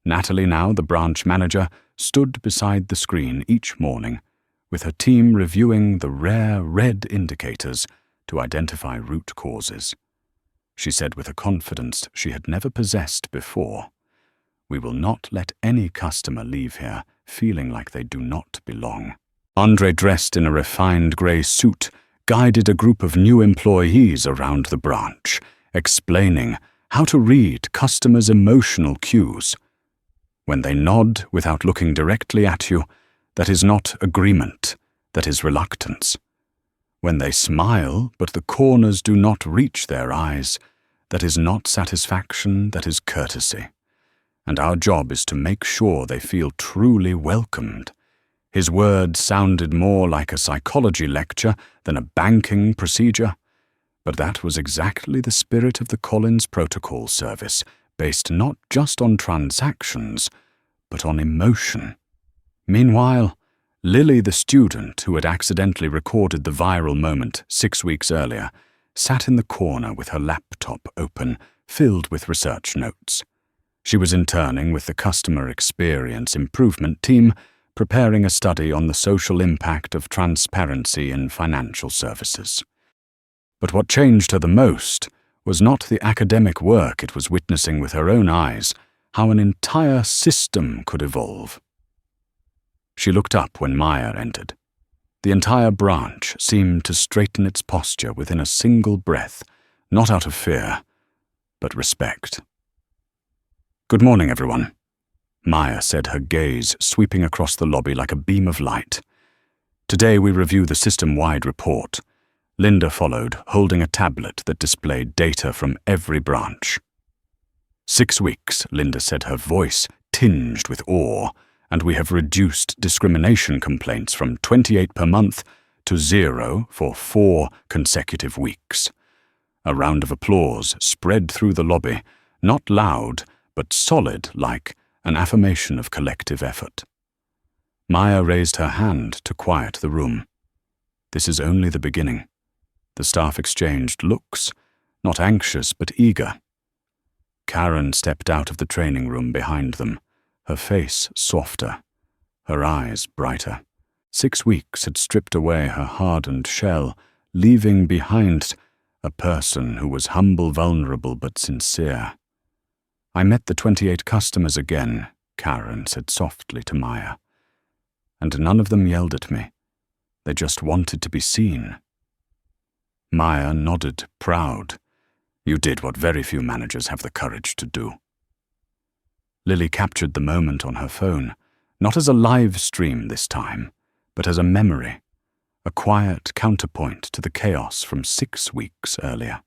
Natalie, now the branch manager, stood beside the screen each morning, with her team reviewing the rare red indicators to identify root causes. She said with a confidence she had never possessed before, "We will not let any customer leave here feeling like they do not belong." Andre, dressed in a refined grey suit, guided a group of new employees around the branch, explaining how to read customers' emotional cues. When they nod without looking directly at you, that is not agreement, that is reluctance. When they smile, but the corners do not reach their eyes, that is not satisfaction, that is courtesy. And our job is to make sure they feel truly welcomed. His words sounded more like a psychology lecture than a banking procedure, but that was exactly the spirit of the Collins Protocol service, based not just on transactions, but on emotion. Meanwhile, Lily, the student who had accidentally recorded the viral moment 6 weeks earlier, sat in the corner with her laptop open, filled with research notes. She was interning with the Customer Experience Improvement Team, preparing a study on the social impact of transparency in financial services. But what changed her the most was not the academic work it was witnessing with her own eyes, how an entire system could evolve. She looked up when Maya entered. The entire branch seemed to straighten its posture within a single breath, not out of fear, but respect. "Good morning, everyone," Maya said, her gaze sweeping across the lobby like a beam of light. "Today we review the system-wide report." Linda followed, holding a tablet that displayed data from every branch. 6 weeks, Linda said, her voice tinged with awe, and we have reduced discrimination complaints from 28 per month to 0 for 4 consecutive weeks. A round of applause spread through the lobby, not loud, but solid, like an affirmation of collective effort. Maya raised her hand to quiet the room. "This is only the beginning." The staff exchanged looks, not anxious but eager. Karen stepped out of the training room behind them, her face softer, her eyes brighter. 6 weeks had stripped away her hardened shell, leaving behind a person who was humble, vulnerable, but sincere. "I met the 28 customers again," Karen said softly to Maya. "And none of them yelled at me. They just wanted to be seen." Maya nodded, proud. "You did what very few managers have the courage to do." Lily captured the moment on her phone, not as a live stream this time, but as a memory, a quiet counterpoint to the chaos from 6 weeks earlier.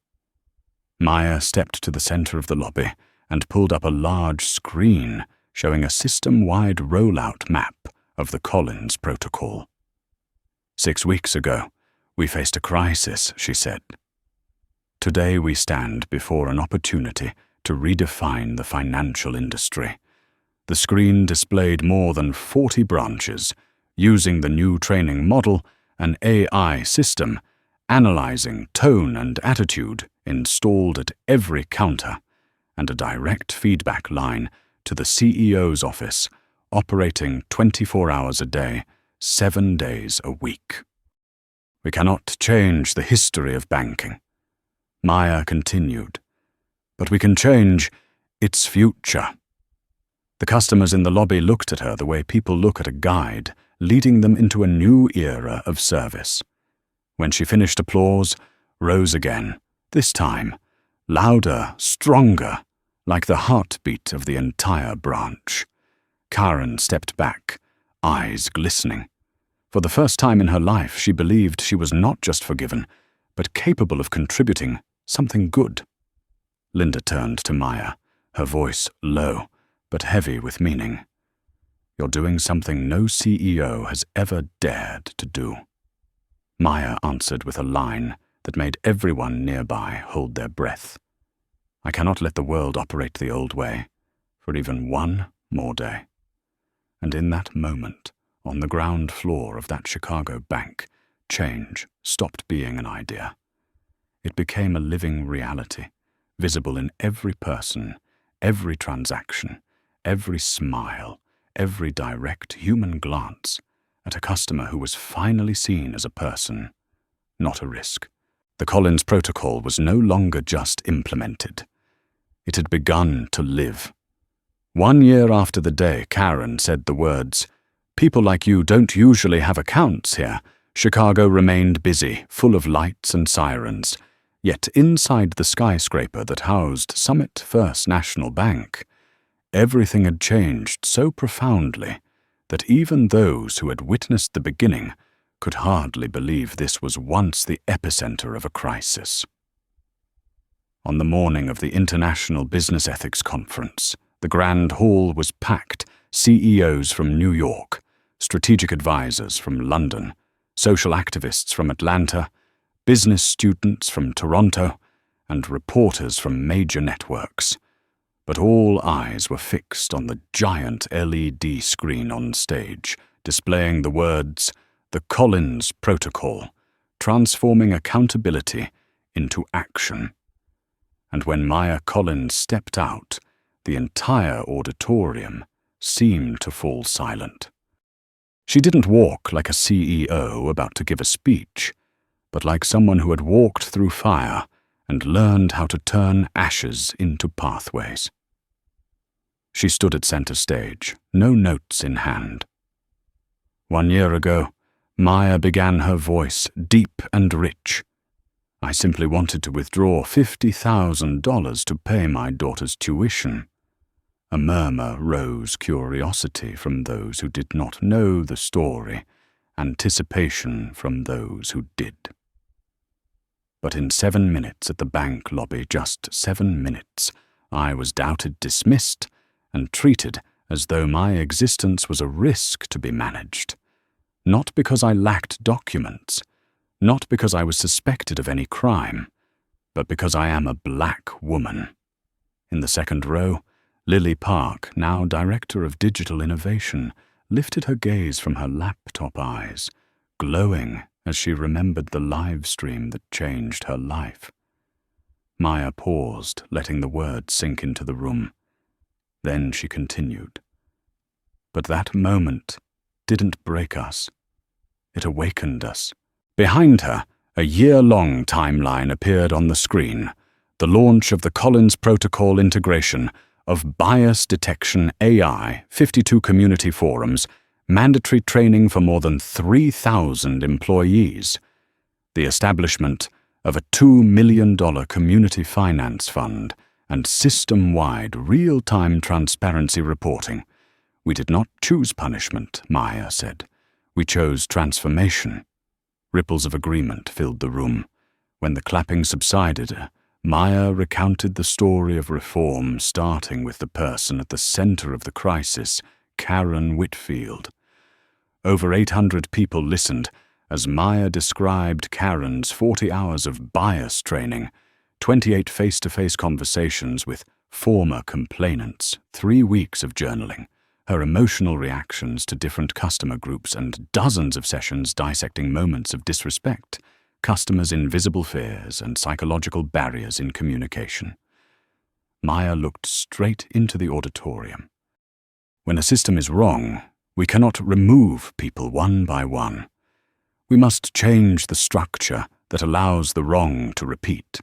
Maya stepped to the center of the lobby and pulled up a large screen showing a system-wide rollout map of the Collins Protocol. 6 weeks ago, we faced a crisis, she said. Today we stand before an opportunity to redefine the financial industry. The screen displayed more than 40 branches, using the new training model, an AI system, analyzing tone and attitude installed at every counter, and a direct feedback line to the CEO's office, operating 24 hours a day, 7 days a week. "We cannot change the history of banking," Maya continued, "but we can change its future." The customers in the lobby looked at her the way people look at a guide, leading them into a new era of service. When she finished, applause rose again, this time louder, stronger, like the heartbeat of the entire branch. Karen stepped back, eyes glistening. For the first time in her life, she believed she was not just forgiven, but capable of contributing something good. Linda turned to Maya, her voice low, but heavy with meaning. "You're doing something no CEO has ever dared to do." Maya answered with a line that made everyone nearby hold their breath. "I cannot let the world operate the old way for even one more day." And in that moment, on the ground floor of that Chicago bank, change stopped being an idea. It became a living reality, visible in every person, every transaction, every smile, every direct human glance at a customer who was finally seen as a person, not a risk. The Collins Protocol was no longer just implemented. It had begun to live. 1 year after the day Karen said the words, "People like you don't usually have accounts here," Chicago remained busy, full of lights and sirens. Yet inside the skyscraper that housed Summit First National Bank, everything had changed so profoundly that even those who had witnessed the beginning could hardly believe this was once the epicenter of a crisis. On the morning of the International Business Ethics Conference, the Grand Hall was packed, CEOs from New York, strategic advisors from London, social activists from Atlanta, business students from Toronto, and reporters from major networks. But all eyes were fixed on the giant LED screen on stage, displaying the words, "The Collins Protocol, transforming accountability into action." And when Maya Collins stepped out, the entire auditorium seemed to fall silent. She didn't walk like a CEO about to give a speech, but like someone who had walked through fire and learned how to turn ashes into pathways. She stood at center stage, no notes in hand. 1 year ago, Maya began her voice deep and rich. I simply wanted to withdraw $50,000 to pay my daughter's tuition. A murmur rose, curiosity from those who did not know the story, anticipation from those who did. But in 7 minutes at the bank lobby, just 7 minutes, I was doubted, dismissed, and treated as though my existence was a risk to be managed. Not because I lacked documents, not because I was suspected of any crime, but because I am a black woman. In the second row, Lily Park, now Director of Digital Innovation, lifted her gaze from her laptop eyes, glowing as she remembered the live stream that changed her life. Maya paused, letting the words sink into the room. Then she continued. But that moment didn't break us. It awakened us. Behind her, a year-long timeline appeared on the screen, the launch of the Collins Protocol integration of bias detection AI, 52 community forums, mandatory training for more than 3,000 employees, the establishment of a $2 million community finance fund, and system-wide real-time transparency reporting. We did not choose punishment, Maya said. We chose transformation. Ripples of agreement filled the room. When the clapping subsided, Maya recounted the story of reform, starting with the person at the center of the crisis, Karen Whitfield. Over 800 people listened as Maya described Karen's 40 hours of bias training, 28 face-to-face conversations with former complainants, 3 weeks of journaling, her emotional reactions to different customer groups, and dozens of sessions dissecting moments of disrespect, customers' invisible fears, and psychological barriers in communication. Maya looked straight into the auditorium. When a system is wrong, we cannot remove people one by one. We must change the structure that allows the wrong to repeat.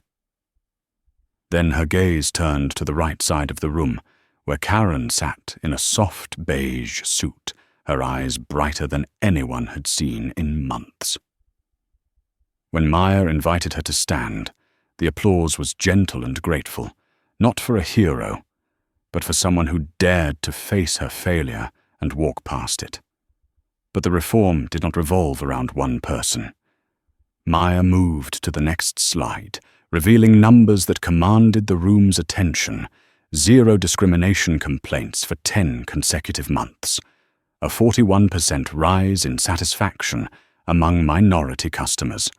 Then her gaze turned to the right side of the room, where Karen sat in a soft beige suit, her eyes brighter than anyone had seen in months. When Maya invited her to stand, the applause was gentle and grateful, not for a hero, but for someone who dared to face her failure and walk past it. But the reform did not revolve around one person. Maya moved to the next slide, revealing numbers that commanded the room's attention. 0 discrimination complaints for 10 consecutive months. A 41% rise in satisfaction among minority customers.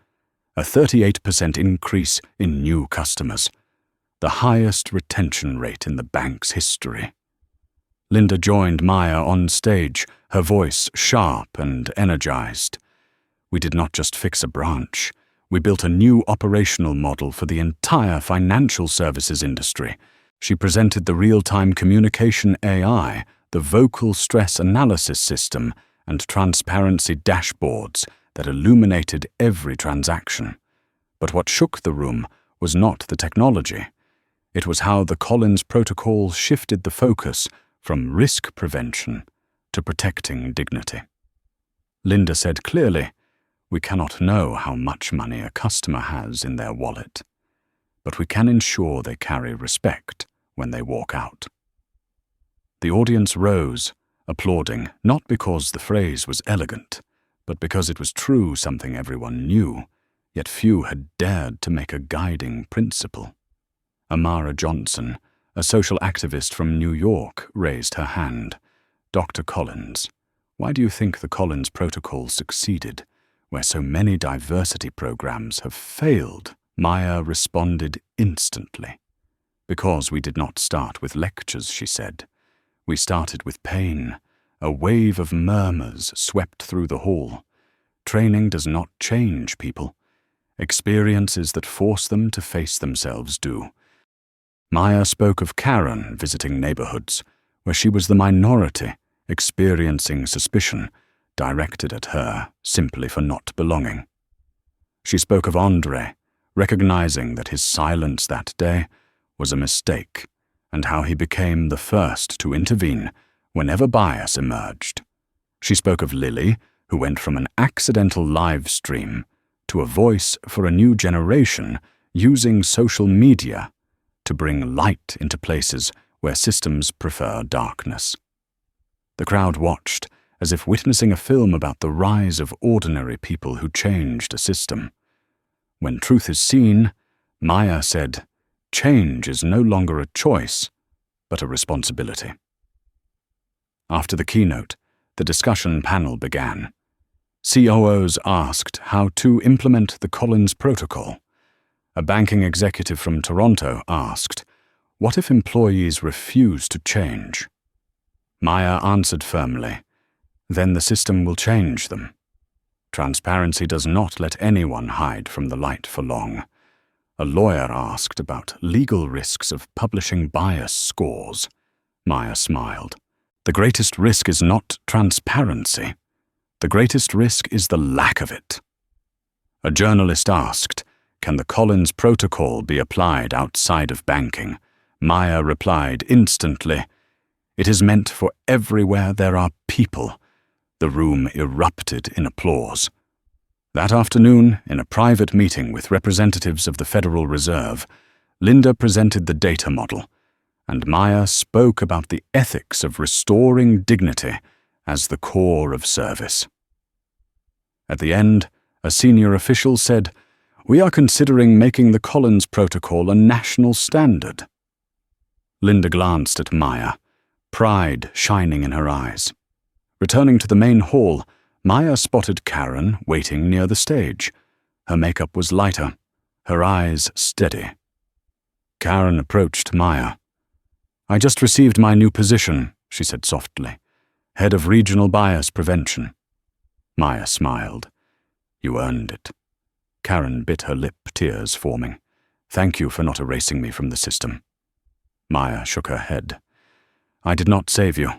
A 38% increase in new customers. The highest retention rate in the bank's history. Linda joined Maya on stage, her voice sharp and energized. We did not just fix a branch. We built a new operational model for the entire financial services industry. She presented the real-time communication AI, the vocal stress analysis system, and transparency dashboards that illuminated every transaction. But what shook the room was not the technology. It was how the Collins Protocol shifted the focus from risk prevention to protecting dignity. Linda said clearly, "We cannot know how much money a customer has in their wallet, but we can ensure they carry respect when they walk out." The audience rose, applauding, not because the phrase was elegant, but because it was true, something everyone knew, yet few had dared to make a guiding principle. Amara Johnson, a social activist from New York, raised her hand. "Dr. Collins, why do you think the Collins Protocol succeeded, where so many diversity programs have failed?" Maya responded instantly. "Because we did not start with lectures," she said. "We started with pain. A wave of murmurs swept through the hall. Training does not change people. Experiences that force them to face themselves do. Maya spoke of Karen visiting neighborhoods where she was the minority, experiencing suspicion directed at her simply for not belonging. She spoke of Andre, recognizing that his silence that day was a mistake, and how he became the first to intervene whenever bias emerged. She spoke of Lily, who went from an accidental live stream to a voice for a new generation using social media to bring light into places where systems prefer darkness. The crowd watched, as if witnessing a film about the rise of ordinary people who changed a system. When truth is seen, Maya said, change is no longer a choice, but a responsibility. After the keynote, the discussion panel began. COOs asked how to implement the Collins Protocol. A banking executive from Toronto asked, what if employees refuse to change? Maya answered firmly, then the system will change them. Transparency does not let anyone hide from the light for long. A lawyer asked about legal risks of publishing bias scores. Maya smiled. The greatest risk is not transparency. The greatest risk is the lack of it. A journalist asked, can the Collins Protocol be applied outside of banking? Maya replied instantly, it is meant for everywhere there are people. The room erupted in applause. That afternoon, in a private meeting with representatives of the Federal Reserve, Linda presented the data model, and Maya spoke about the ethics of restoring dignity as the core of service. At the end, a senior official said, we are considering making the Collins Protocol a national standard. Linda glanced at Maya, pride shining in her eyes. Returning to the main hall, Maya spotted Karen waiting near the stage. Her makeup was lighter, her eyes steady. Karen approached Maya. I just received my new position, she said softly, head of regional bias prevention. Maya smiled. You earned it. Karen bit her lip, tears forming. Thank you for not erasing me from the system. Maya shook her head. I did not save you.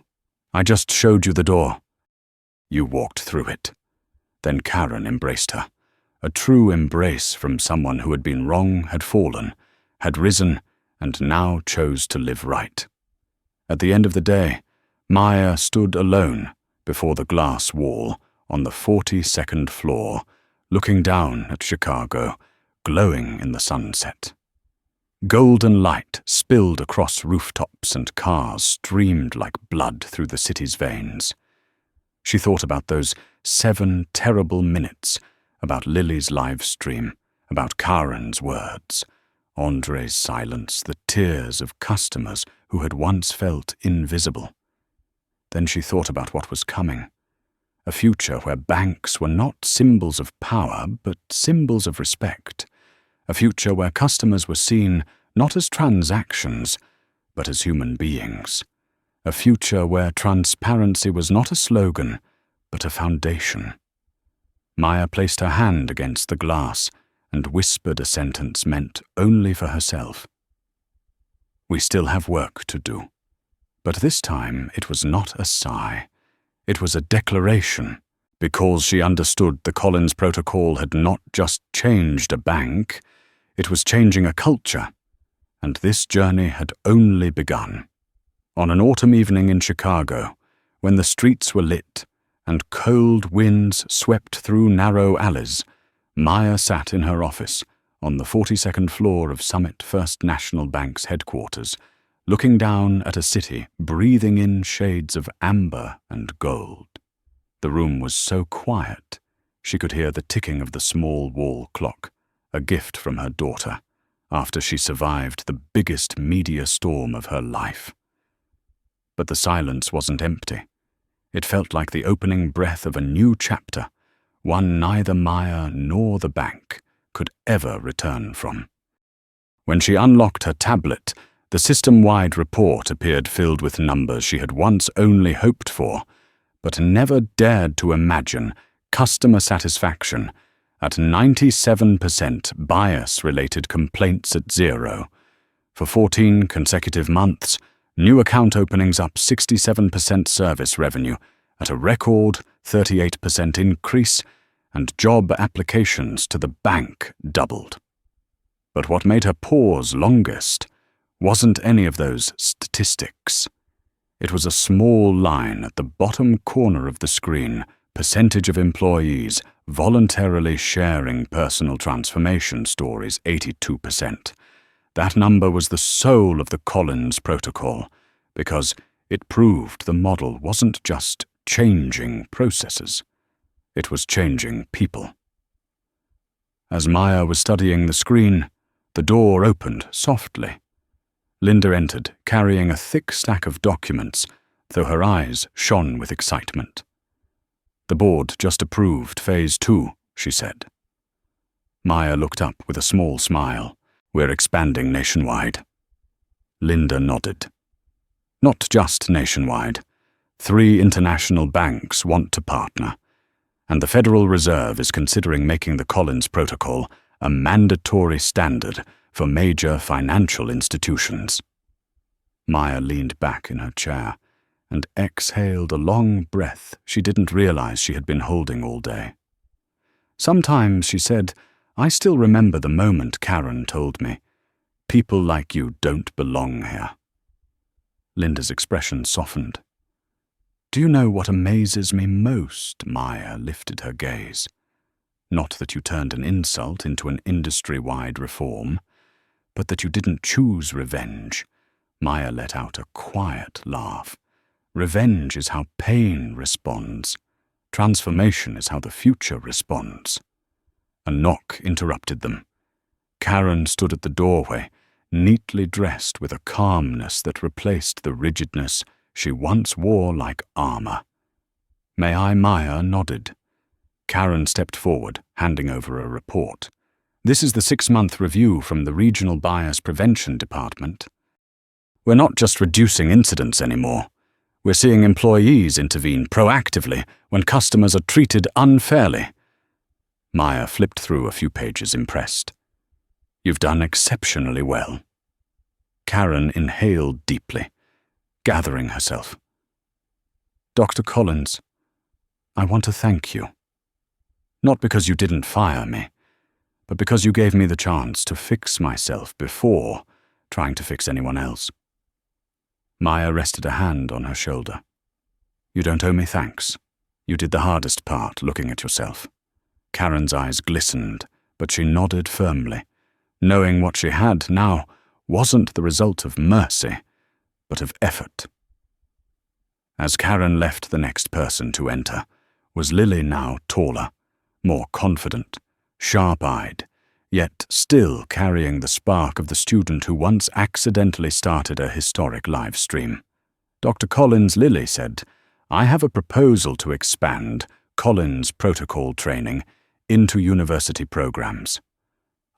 I just showed you the door. You walked through it. Then Karen embraced her. A true embrace from someone who had been wrong, had fallen, had risen, and now chose to live right. At the end of the day, Maya stood alone before the glass wall on the 42nd floor, looking down at Chicago, glowing in the sunset. Golden light spilled across rooftops and cars streamed like blood through the city's veins. She thought about those 7 terrible minutes, about Lily's live stream, about Karen's words, Andre's silence, the tears of customers who had once felt invisible. Then she thought about what was coming. A future where banks were not symbols of power, but symbols of respect. A future where customers were seen not as transactions, but as human beings. A future where transparency was not a slogan, but a foundation. Maya placed her hand against the glass and whispered a sentence meant only for herself. We still have work to do. But this time it was not a sigh. It was a declaration, because she understood the Collins Protocol had not just changed a bank, it was changing a culture, and this journey had only begun. On an autumn evening in Chicago, when the streets were lit and cold winds swept through narrow alleys, Maya sat in her office on the 42nd floor of Summit First National Bank's headquarters, looking down at a city breathing in shades of amber and gold. The room was so quiet, she could hear the ticking of the small wall clock, a gift from her daughter, after she survived the biggest media storm of her life. But the silence wasn't empty. It felt like the opening breath of a new chapter, one neither Maya nor the bank could ever return from. When she unlocked her tablet, the system-wide report appeared filled with numbers she had once only hoped for, but never dared to imagine. Customer satisfaction at 97%, bias-related complaints at 0, For 14 consecutive months, new account openings up 67% service revenue at a record 38% increase, and job applications to the bank doubled. But what made her pause longest wasn't any of those statistics. It was a small line at the bottom corner of the screen, percentage of employees voluntarily sharing personal transformation stories, 82%. That number was the soul of the Collins Protocol, because it proved the model wasn't just changing processes, it was changing people. As Maya was studying the screen, the door opened softly. Linda entered, carrying a thick stack of documents, though her eyes shone with excitement. "The board just approved Phase 2, she said. Maya looked up with a small smile. "We're expanding nationwide." Linda nodded. "Not just nationwide. 3 international banks want to partner, and the Federal Reserve is considering making the Collins Protocol a mandatory standard for major financial institutions." Maya leaned back in her chair and exhaled a long breath she didn't realize she had been holding all day. "Sometimes," she said, "I still remember the moment Karen told me, 'People like you don't belong here.'" Linda's expression softened. "Do you know what amazes me most?" Maya lifted her gaze. "Not that you turned an insult into an industry-wide reform, but that you didn't choose revenge." Maya let out a quiet laugh. "Revenge is how pain responds. Transformation is how the future responds." A knock interrupted them. Karen stood at the doorway, neatly dressed with a calmness that replaced the rigidness she once wore like armor. "May I?" Maya nodded. Karen stepped forward, handing over a report. "This is the 6-month review from the Regional Bias Prevention Department. We're not just reducing incidents anymore. We're seeing employees intervene proactively when customers are treated unfairly." Maya flipped through a few pages, impressed. "You've done exceptionally well." Karen inhaled deeply, gathering herself. "Dr. Collins, I want to thank you. Not because you didn't fire me, but because you gave me the chance to fix myself before trying to fix anyone else." Maya rested a hand on her shoulder. "You don't owe me thanks. You did the hardest part, looking at yourself." Karen's eyes glistened, but she nodded firmly, knowing what she had now wasn't the result of mercy, but of effort. As Karen left, the next person to enter was Lily, now taller, more confident, sharp-eyed, yet still carrying the spark of the student who once accidentally started a historic live stream. "Dr. Collins," Lily said, "I have a proposal to expand Collins Protocol training into university programs.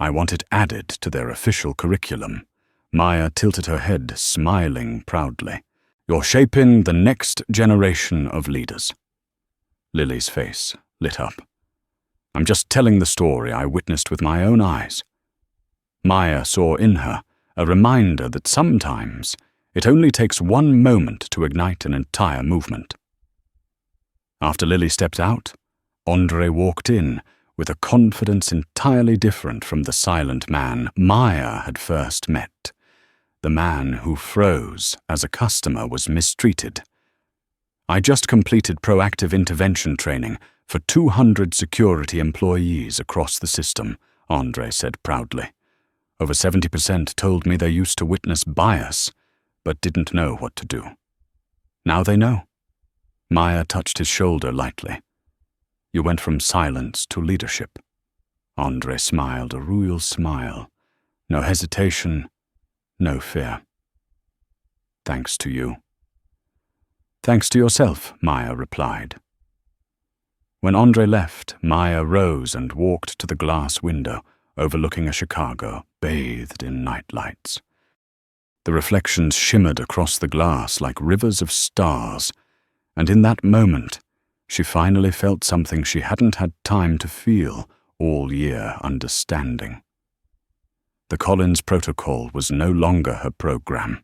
I want it added to their official curriculum." Maya tilted her head, smiling proudly. "You're shaping the next generation of leaders." Lily's face lit up. "I'm just telling the story I witnessed with my own eyes." Maya saw in her a reminder that sometimes it only takes one moment to ignite an entire movement. After Lily stepped out, Andre walked in with a confidence entirely different from the silent man Maya had first met. The man who froze as a customer was mistreated. "I just completed proactive intervention training for 200 security employees across the system," Andre said proudly. "Over 70% told me they used to witness bias, but didn't know what to do. Now they know." Maya touched his shoulder lightly. "You went from silence to leadership." Andre smiled a royal smile. No hesitation, no fear. "Thanks to you." "Thanks to yourself," Maya replied. When Andre left, Maya rose and walked to the glass window overlooking a Chicago bathed in night lights. The reflections shimmered across the glass like rivers of stars, and in that moment, she finally felt something she hadn't had time to feel all year: understanding. The Collins Protocol was no longer her program.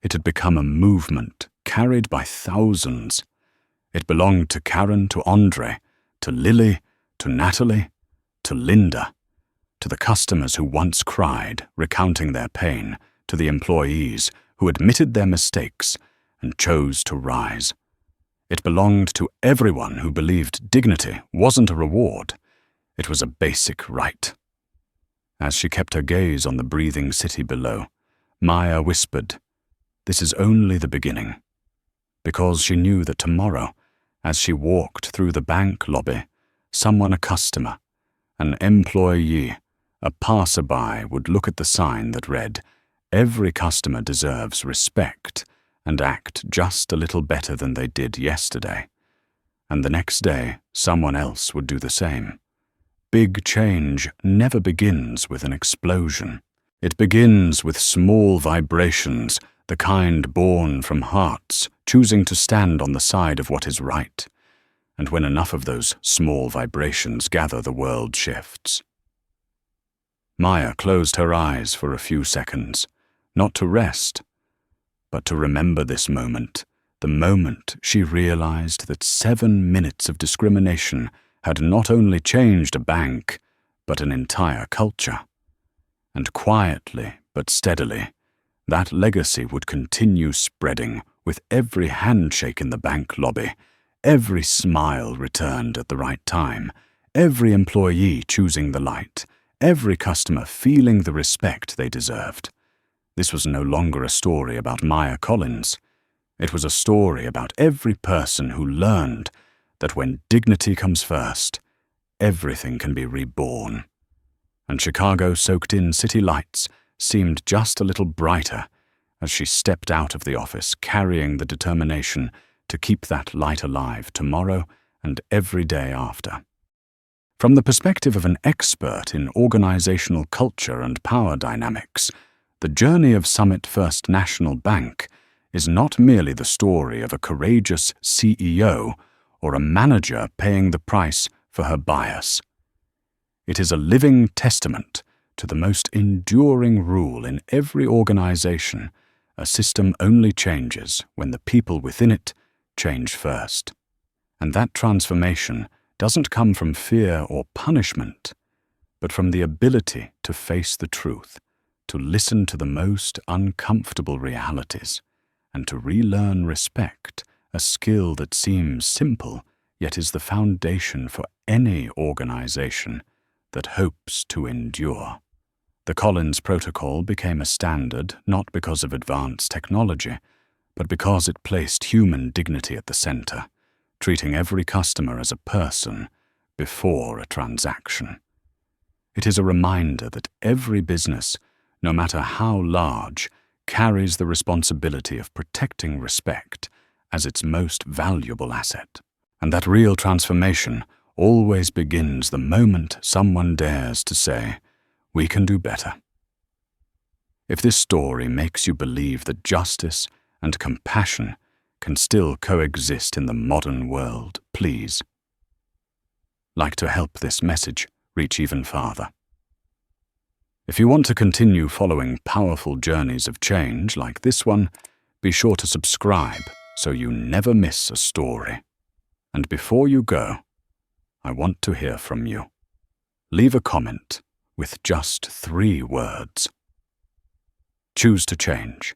It had become a movement carried by thousands. It belonged to Karen, to Andre, to Lily, to Natalie, to Linda, to the customers who once cried, recounting their pain, to the employees who admitted their mistakes and chose to rise. It belonged to everyone who believed dignity wasn't a reward, it was a basic right. As she kept her gaze on the breathing city below, Maya whispered, "This is only the beginning," because she knew that tomorrow, as she walked through the bank lobby, someone, a customer, an employee, a passerby would look at the sign that read, "Every customer deserves respect," and act just a little better than they did yesterday. And the next day, someone else would do the same. Big change never begins with an explosion. It begins with small vibrations, the kind born from hearts choosing to stand on the side of what is right. And when enough of those small vibrations gather, the world shifts. Maya closed her eyes for a few seconds, not to rest, but to remember this moment, the moment she realized that 7 minutes of discrimination had not only changed a bank, but an entire culture. And quietly but steadily, that legacy would continue spreading with every handshake in the bank lobby, every smile returned at the right time, every employee choosing the light, every customer feeling the respect they deserved. This was no longer a story about Maya Collins. It was a story about every person who learned that when dignity comes first, everything can be reborn. And Chicago soaked-in city lights seemed just a little brighter as she stepped out of the office carrying the determination to keep that light alive tomorrow and every day after. From the perspective of an expert in organizational culture and power dynamics, the journey of Summit First National Bank is not merely the story of a courageous CEO or a manager paying the price for her bias. It is a living testament to the most enduring rule in every organization: a system only changes when the people within it change first. And that transformation doesn't come from fear or punishment, but from the ability to face the truth, to listen to the most uncomfortable realities, and to relearn respect, a skill that seems simple, yet is the foundation for any organization that hopes to endure. The Collins Protocol became a standard not because of advanced technology, but because it placed human dignity at the center, treating every customer as a person before a transaction. It is a reminder that every business, no matter how large, carries the responsibility of protecting respect as its most valuable asset, and that real transformation always begins the moment someone dares to say, "We can do better." If this story makes you believe that justice and compassion can still coexist in the modern world, please, like to help this message reach even farther. If you want to continue following powerful journeys of change like this one, be sure to subscribe so you never miss a story. And before you go, I want to hear from you. Leave a comment with just 3 words. Choose to change.